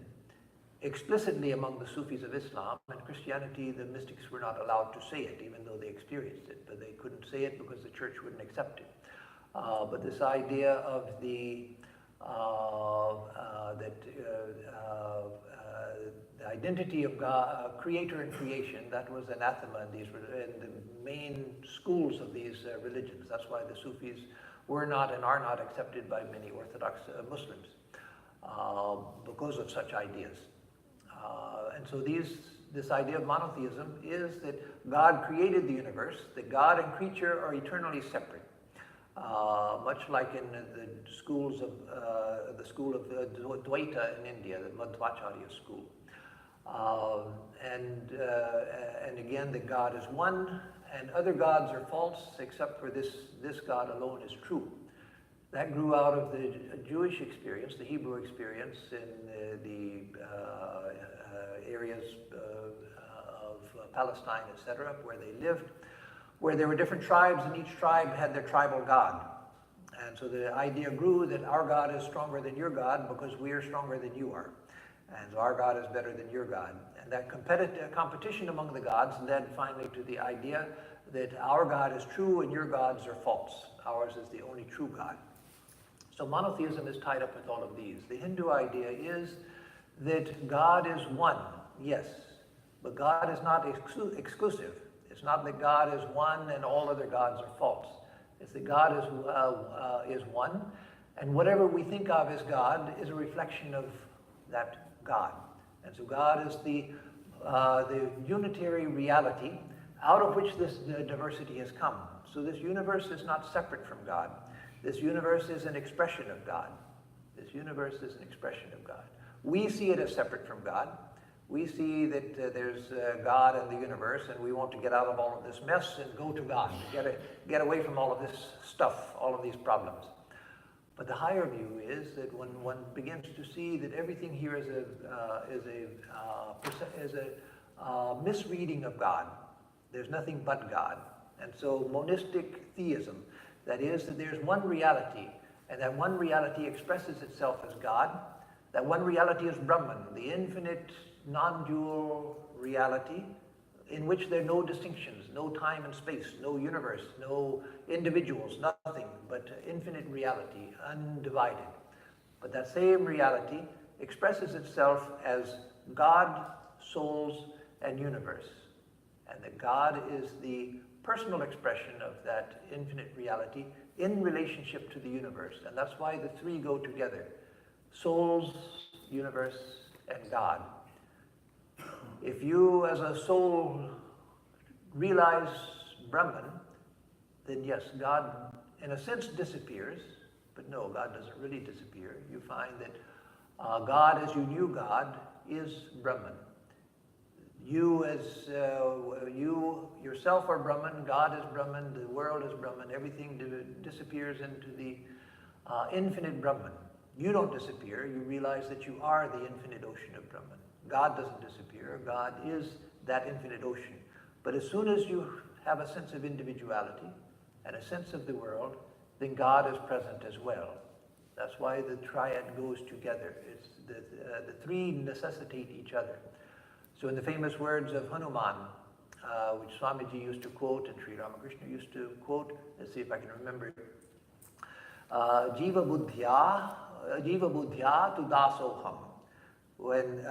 Explicitly among the Sufis of Islam and Christianity, the mystics were not allowed to say it, even though they experienced it, but they couldn't say it because the church wouldn't accept it. But this idea of the the identity of God, creator and creation, that was anathema in the main schools of these religions. That's why the Sufis were not and are not accepted by many Orthodox Muslims because of such ideas. And so this idea of monotheism is that God created the universe, that God and creature are eternally separate. Much like in the schools of the school of Dvaita in India, the Madhvacharya school. And again, that God is one, and other gods are false, except for this God alone is true. That grew out of the Jewish experience, the Hebrew experience in the areas of Palestine, etc., where they lived, where there were different tribes, and each tribe had their tribal god. And so the idea grew that our God is stronger than your God because we are stronger than you are. And so our God is better than your God. And that competition among the gods led finally to the idea that our God is true and your gods are false. Ours is the only true God. So monotheism is tied up with all of these. The Hindu idea is that God is one, yes, but God is not exclusive. It's not that God is one and all other gods are false. It's that God is one, and whatever we think of as God is a reflection of that God. And so God is the unitary reality out of which this diversity has come. So this universe is not separate from God. This universe is an expression of God. This universe is an expression of God. We see it as separate from God. We see that there's God in the universe, and we want to get out of all of this mess and go to God, to get away from all of this stuff, all of these problems. But the higher view is that when one begins to see that everything here is a misreading of God, there's nothing but God. And so monistic theism, that is that there's one reality, and that one reality expresses itself as God. That one reality is Brahman, the infinite, non-dual reality in which there are no distinctions, no time and space, no universe, no individuals, nothing, but infinite reality, undivided. But that same reality expresses itself as God, souls, and universe. And that God is the personal expression of that infinite reality in relationship to the universe. And that's why the three go together. Souls, universe, and God. If you as a soul realize Brahman, then yes, God in a sense disappears, but no, God doesn't really disappear. You find that God as you knew God is Brahman. You as you yourself are Brahman, God is Brahman, the world is Brahman, everything disappears into the infinite Brahman. You don't disappear, you realize that you are the infinite ocean of Brahman. God doesn't disappear, God is that infinite ocean. But as soon as you have a sense of individuality and a sense of the world, then God is present as well. That's why the triad goes together. It's the three necessitate each other. So in the famous words of Hanuman, which Swamiji used to quote and Sri Ramakrishna used to quote, let's see if I can remember it. Jiva buddhya tu dasoham. When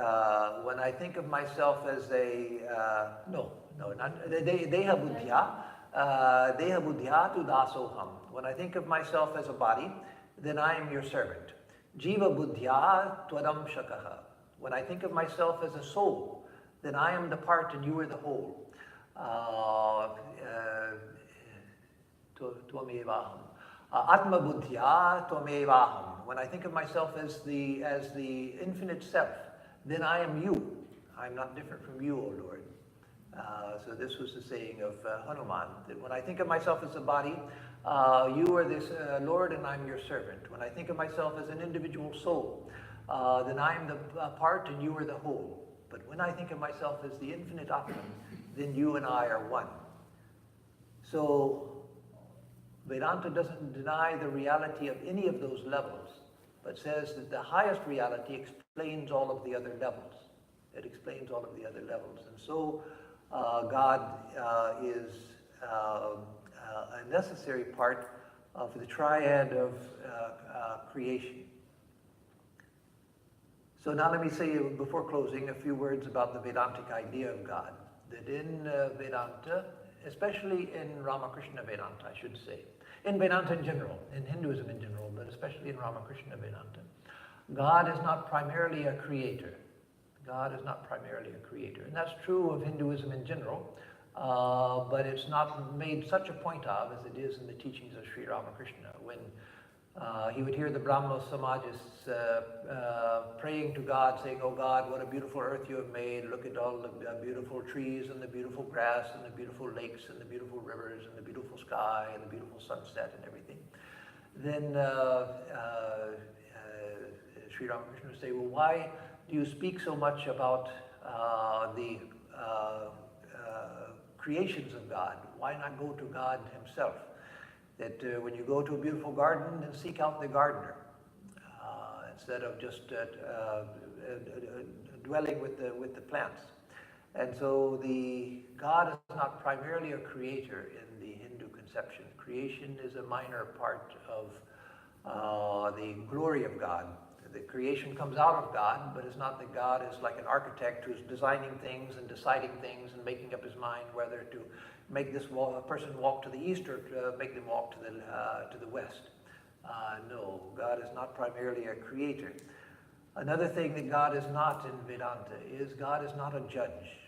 I think of myself as a, deha buddhya tu dasoham. When I think of myself as a body, then I am your servant. Jiva buddhya twadam shakaha. When I think of myself as a soul, then I am the part and you are the whole. Tvamevaham. Atmabuddhya tvamevaham. When I think of myself as the infinite self, then I am you. I'm not different from you, O Lord. So this was the saying of Hanuman, that when I think of myself as a body, you are this Lord and I'm your servant. When I think of myself as an individual soul, then I am the part and you are the whole. But when I think of myself as the infinite Atman, then you and I are one. So Vedanta doesn't deny the reality of any of those levels, but says that the highest reality explains all of the other levels. It explains all of the other levels. And so God is a necessary part of the triad of creation. So now let me say, before closing, a few words about the Vedantic idea of God. That in Vedanta, especially in Ramakrishna Vedanta, I should say, in Vedanta in general, in Hinduism in general, but especially in Ramakrishna Vedanta, God is not primarily a creator. God is not primarily a creator. And that's true of Hinduism in general, but it's not made such a point of as it is in the teachings of Sri Ramakrishna. When he would hear the Brahmo Samajists praying to God, saying, "Oh God, what a beautiful earth you have made. Look at all the beautiful trees and the beautiful grass and the beautiful lakes and the beautiful rivers and the beautiful sky and the beautiful sunset and everything." Then Sri Ramakrishna would say, "Well, why do you speak so much about the creations of God? Why not go to God himself? That when you go to a beautiful garden, then seek out the gardener. instead of just dwelling with the plants. And so God is not primarily a creator in the Hindu conception. Creation is a minor part of the glory of God. The creation comes out of God, but it's not that God is like an architect who's designing things and deciding things and making up his mind whether to make this person walk to the east or to make them walk to the west. No, God is not primarily a creator. Another thing that God is not in Vedanta is God is not a judge.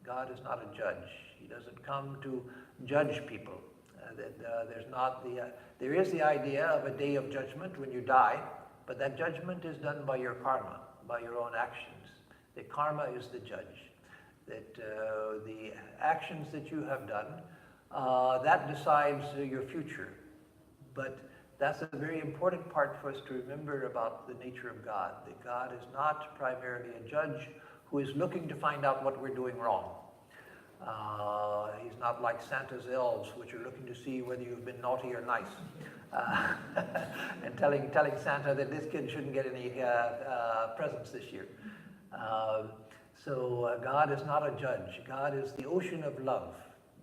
God is not a judge. He doesn't come to judge people. There is the idea of a day of judgment when you die, but that judgment is done by your karma, by your own actions. The karma is the judge. That the actions that you have done, that decides your future. But that's a very important part for us to remember about the nature of God, that God is not primarily a judge who is looking to find out what we're doing wrong. He's not like Santa's elves, which are looking to see whether you've been naughty or nice, and telling Santa that this kid shouldn't get any presents this year. So God is not a judge. God is the ocean of love,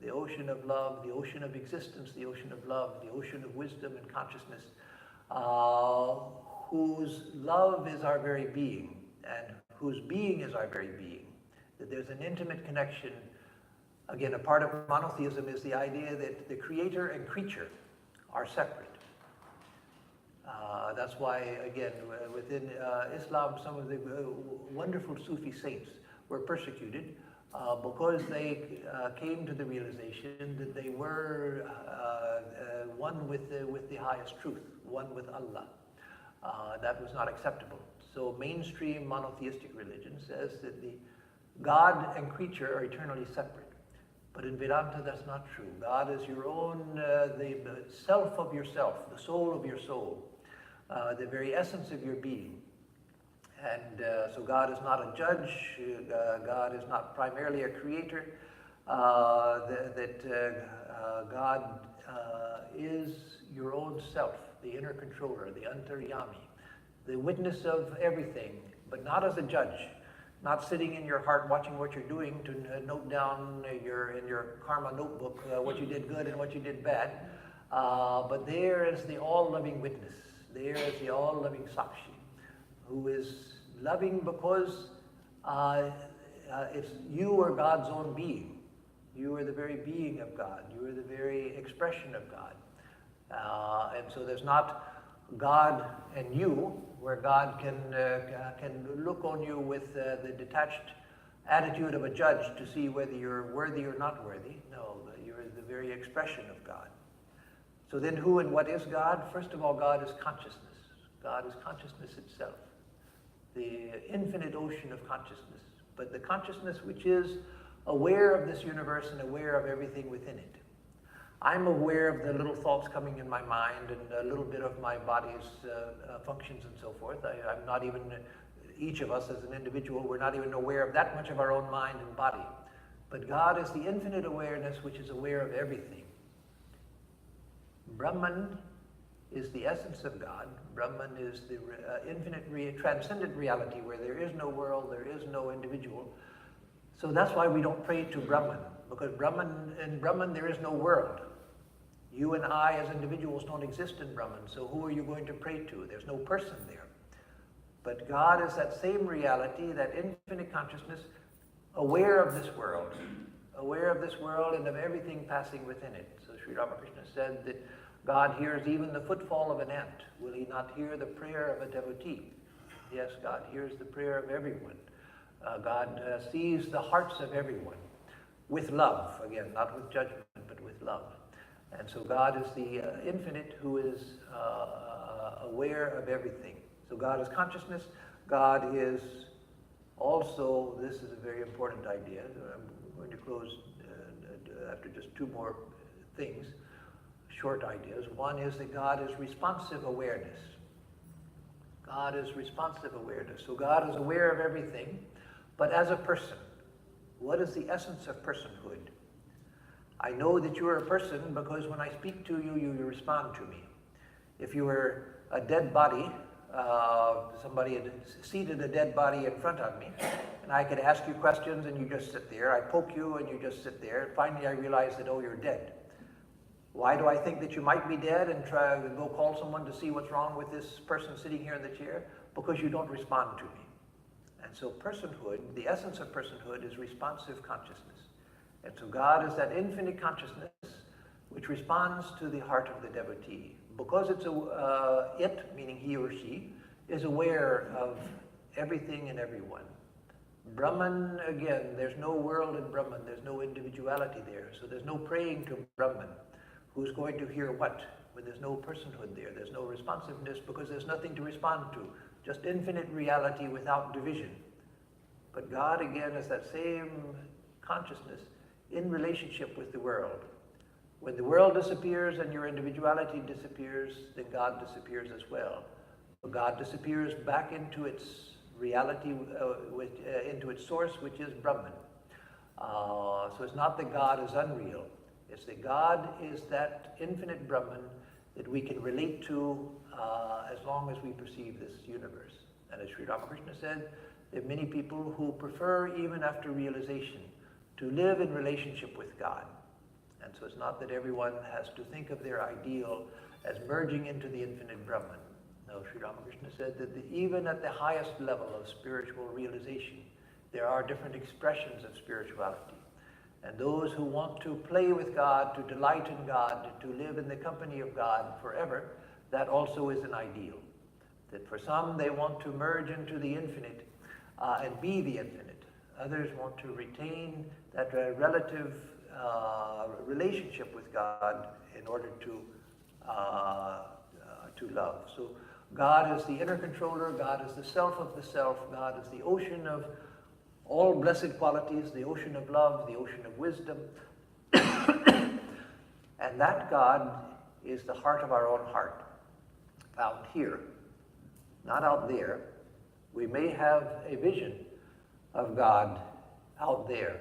the ocean of love, the ocean of existence, the ocean of love, the ocean of wisdom and consciousness, whose love is our very being, and whose being is our very being. That there's an intimate connection. Again, a part of monotheism is the idea that the creator and creature are separate. That's why, again, within Islam, some of the wonderful Sufi saints were persecuted because they came to the realization that they were one with the highest truth, one with Allah. That was not acceptable. So mainstream monotheistic religion says that the God and creature are eternally separate. But in Vedanta, that's not true. God is your own, the self of yourself, the soul of your soul, the very essence of your being. And so God is not a judge. God is not primarily a creator. God is your own self, the inner controller, the antaryami, the witness of everything, but not as a judge. Not sitting in your heart watching what you're doing to note down in your karma notebook what you did good and what you did bad. But there is the all-loving witness. There is the all-loving Sakshi, who is loving because it's you are God's own being. You are the very being of God. You are the very expression of God. And so there's not God and you, where God can look on you with the detached attitude of a judge to see whether you're worthy or not worthy. No, you're the very expression of God. So then who and what is God? First of all, God is consciousness. God is consciousness itself, the infinite ocean of consciousness, but the consciousness which is aware of this universe and aware of everything within it. I'm aware of the little thoughts coming in my mind and a little bit of my body's functions and so forth. I'm not even, each of us as an individual, we're not even aware of that much of our own mind and body. But God is the infinite awareness which is aware of everything. Brahman is the essence of God. Brahman is the infinite, transcendent reality where there is no world, there is no individual. So that's why we don't pray to Brahman, because in Brahman there is no world. You and I as individuals don't exist in Brahman, so who are you going to pray to? There's no person there. But God is that same reality, that infinite consciousness, aware of this world and of everything passing within it. So Sri Ramakrishna said that God hears even the footfall of an ant. Will he not hear the prayer of a devotee? Yes, God hears the prayer of everyone. God sees the hearts of everyone with love, again, not with judgment, but with love. And so God is the infinite who is aware of everything. So God is consciousness. God is also, this is a very important idea. I'm going to close after just two more things, short ideas. One is that God is responsive awareness. God is responsive awareness. So God is aware of everything, but as a person. What is the essence of personhood? I know that you are a person because when I speak to you, you respond to me. If you were a dead body, somebody had seated a dead body in front of me, and I could ask you questions and you just sit there. I poke you and you just sit there. And finally I realized that, oh, you're dead. Why do I think that you might be dead and try to go call someone to see what's wrong with this person sitting here in the chair? Because you don't respond to me. And so personhood, the essence of personhood is responsive consciousness. And so God is that infinite consciousness which responds to the heart of the devotee. Because it's it, meaning he or she, is aware of everything and everyone. Brahman, again, there's no world in Brahman, there's no individuality there, so there's no praying to Brahman. Who's going to hear what? When there's no personhood there, there's no responsiveness because there's nothing to respond to, just infinite reality without division. But God, again, is that same consciousness in relationship with the world. When the world disappears and your individuality disappears, then God disappears as well. God disappears back into its reality, into its source, which is Brahman. So it's not that God is unreal. It's that God is that infinite Brahman that we can relate to as long as we perceive this universe. And as Sri Ramakrishna said, there are many people who prefer, even after realization, to live in relationship with God. And so it's not that everyone has to think of their ideal as merging into the infinite Brahman. No, Sri Ramakrishna said that even at the highest level of spiritual realization, there are different expressions of spirituality. And those who want to play with God, to delight in God, to live in the company of God forever, that also is an ideal. That for some, they want to merge into the infinite and be the infinite. Others want to retain that relative relationship with God in order to love. So God is the inner controller, God is the self of the self, God is the ocean of all blessed qualities, the ocean of love, the ocean of wisdom. And that God is the heart of our own heart, found here, not out there. We may have a vision of God out there,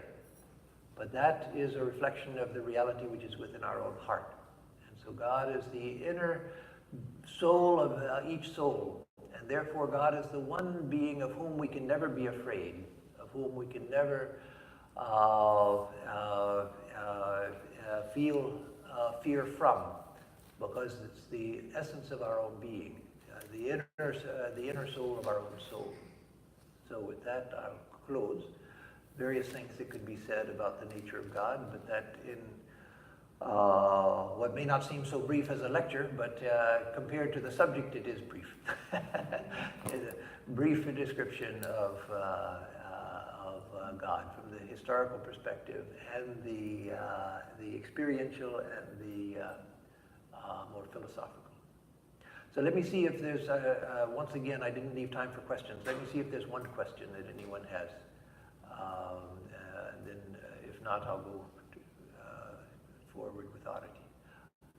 but that is a reflection of the reality which is within our own heart. And so God is the inner soul of each soul, and therefore God is the one being of whom we can never be afraid, of whom we can never feel fear from, because it's the essence of our own being, the inner soul of our own soul. So with that, I'll close. Various things that could be said about the nature of God, but that in what may not seem so brief as a lecture, but compared to the subject, it is brief. It's a brief description of God from the historical perspective and the experiential and the more philosophical. So let me see if there's, once again, I didn't leave time for questions. Let me see if there's one question that anyone has. Then if not, I'll go forward with oddity.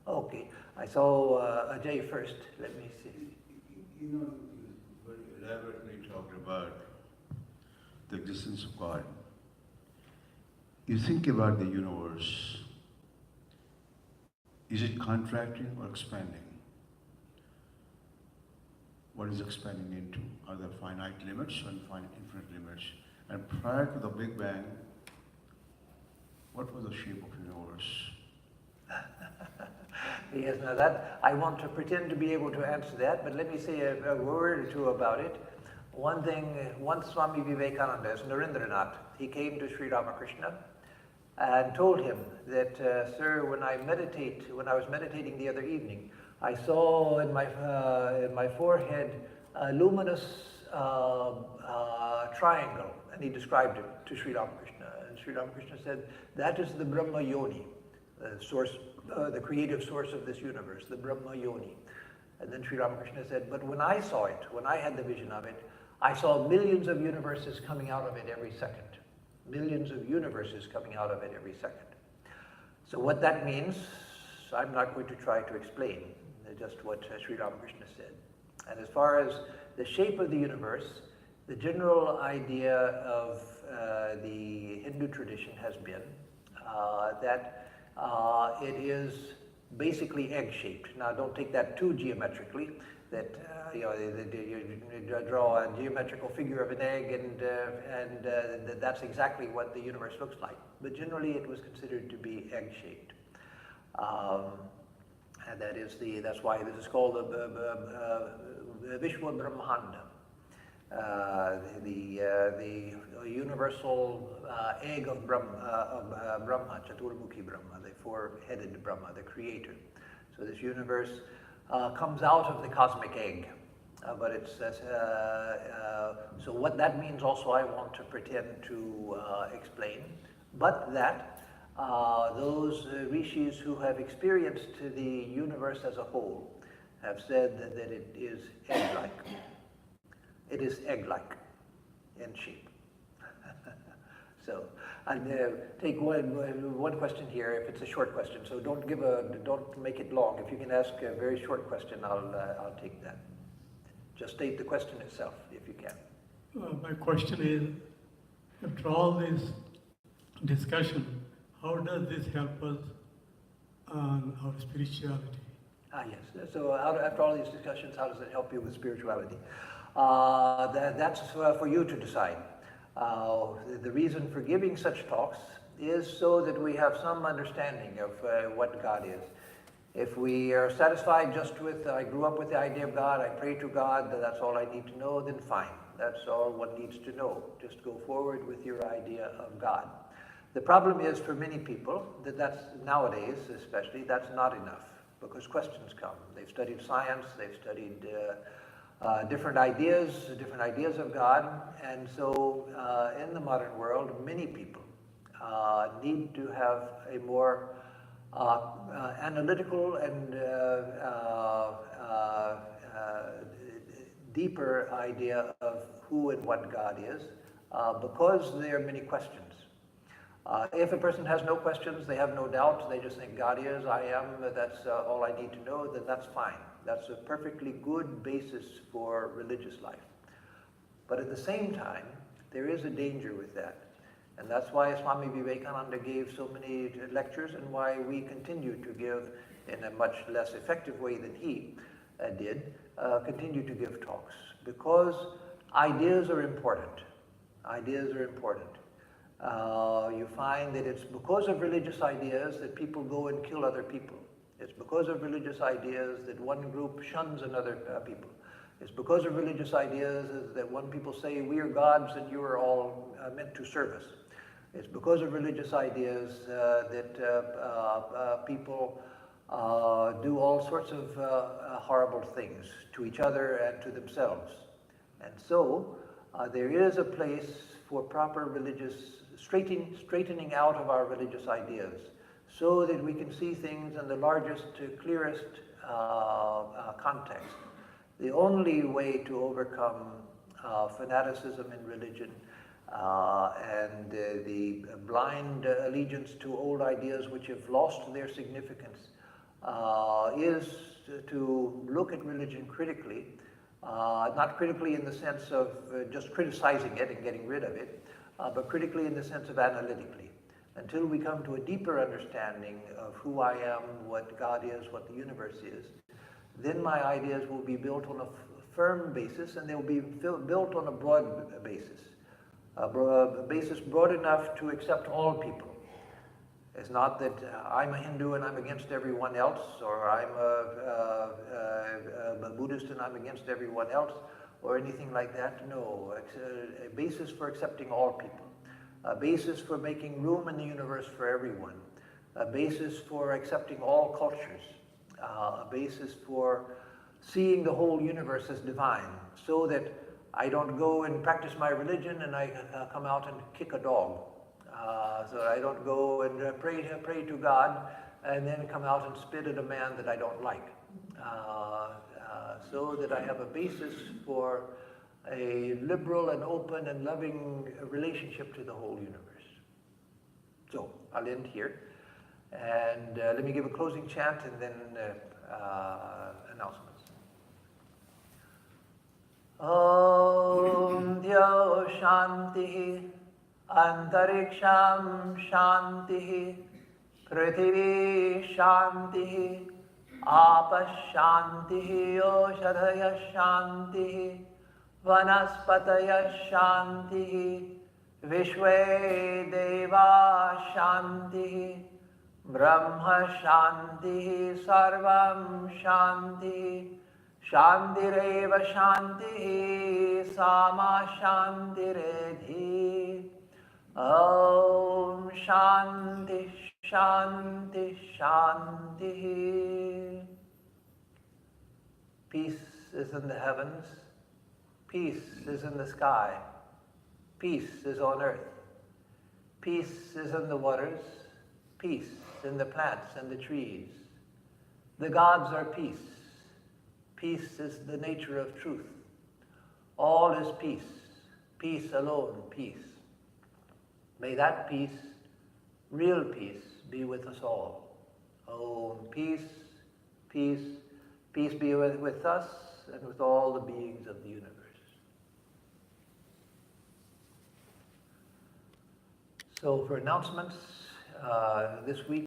Okay, I saw Ajay first. Let me see. You know, you very elaborately talked about the existence of God. You think about the universe. Is it contracting or expanding? What is expanding into? Are there finite limits or infinite limits? And prior to the Big Bang, what was the shape of the universe? Yes, now that, I want to pretend to be able to answer that, but let me say a word or two about it. One thing, once Swami Vivekananda, as Narendranath, he came to Sri Ramakrishna and told him that, sir, when I was meditating the other evening, I saw in my forehead a luminous triangle, and he described it to Sri Ramakrishna. And Sri Ramakrishna said, that is the Brahma Yoni, the source, the creative source of this universe, the Brahma Yoni. And then Sri Ramakrishna said, but when I saw it, when I had the vision of it, I saw millions of universes coming out of it every second. Millions of universes coming out of it every second. So what that means, I'm not going to try to explain, just what Sri Ramakrishna said. And as far as the shape of the universe, the general idea of the Hindu tradition has been that it is basically egg-shaped. Now, don't take that too geometrically, that you draw a geometrical figure of an egg and that's exactly what the universe looks like. But generally it was considered to be egg-shaped. And that's why this is called the Vishwa Brahmanda, the universal egg of Brahma, Chaturmukhi Brahma, the four-headed Brahma, the creator. So this universe comes out of the cosmic egg. But it's so what that means also I want to pretend to explain, but that those rishis who have experienced the universe as a whole have said that it is egg-like. It is egg-like in shape. So I'll take one question here if it's a short question. So don't make it long. If you can ask a very short question, I'll take that. Just state the question itself, if you can. My question is, after all this discussion, how does this help us on our spirituality? Yes. So after all these discussions, how does it help you with spirituality? That's for you to decide. The reason for giving such talks is so that we have some understanding of what God is. If we are satisfied just with, I grew up with the idea of God, I pray to God, that's all I need to know, then fine. That's all one needs to know. Just go forward with your idea of God. The problem is for many people that's nowadays especially, that's not enough because questions come. They've studied science, they've studied different ideas of God, and so in the modern world, many people need to have a more analytical and deeper idea of who and what God is, because there are many questions. If a person has no questions, they have no doubts, they just think God is, I am, that's all I need to know, then that's fine. That's a perfectly good basis for religious life. But at the same time, there is a danger with that. And that's why Swami Vivekananda gave so many lectures and why we continue to give in a much less effective way than he did, continue to give talks. Because ideas are important. Ideas are important. You find that it's because of religious ideas that people go and kill other people. It's because of religious ideas that one group shuns another people. It's because of religious ideas that one people say, we are gods and you are all meant to serve us. It's because of religious ideas that people do all sorts of horrible things to each other and to themselves. And so there is a place for proper religious straightening out of our religious ideas so that we can see things in the largest, clearest context. The only way to overcome fanaticism in religion and the blind allegiance to old ideas which have lost their significance is to look at religion critically, not critically in the sense of just criticizing it and getting rid of it, but critically in the sense of analytically. Until we come to a deeper understanding of who I am, what God is, what the universe is, then my ideas will be built on a firm basis and they will be built on a broad basis. A basis broad enough to accept all people. It's not that I'm a Hindu and I'm against everyone else, or I'm a Buddhist and I'm against everyone else, or anything like that. No, it's a basis for accepting all people. A basis for making room in the universe for everyone. A basis for accepting all cultures. A basis for seeing the whole universe as divine, so that I don't go and practice my religion and I come out and kick a dog. So I don't go and pray to God and then come out and spit at a man that I don't like. So that I have a basis for a liberal and open and loving relationship to the whole universe. So I'll end here. And let me give a closing chant and then announcements. Om Dyo Shanti Antariksham Shanti Prithvi Shanti, Apa Shanti, Oshadhaya Shanti, Vanaspataya Shanti, Vishwe Deva Shanti, Brahma Shanti, Sarvam Shanti, Shantireva Shanti, Sama Shantiredhi. Om Shanti, Shanti, Shanti. Peace is in the heavens. Peace is in the sky. Peace is on earth. Peace is in the waters. Peace in the plants and the trees. The gods are peace. Peace is the nature of truth. All is peace. Peace alone, peace. May that peace, real peace, be with us all. Oh, peace, peace, peace be with us and with all the beings of the universe. So for announcements, this week,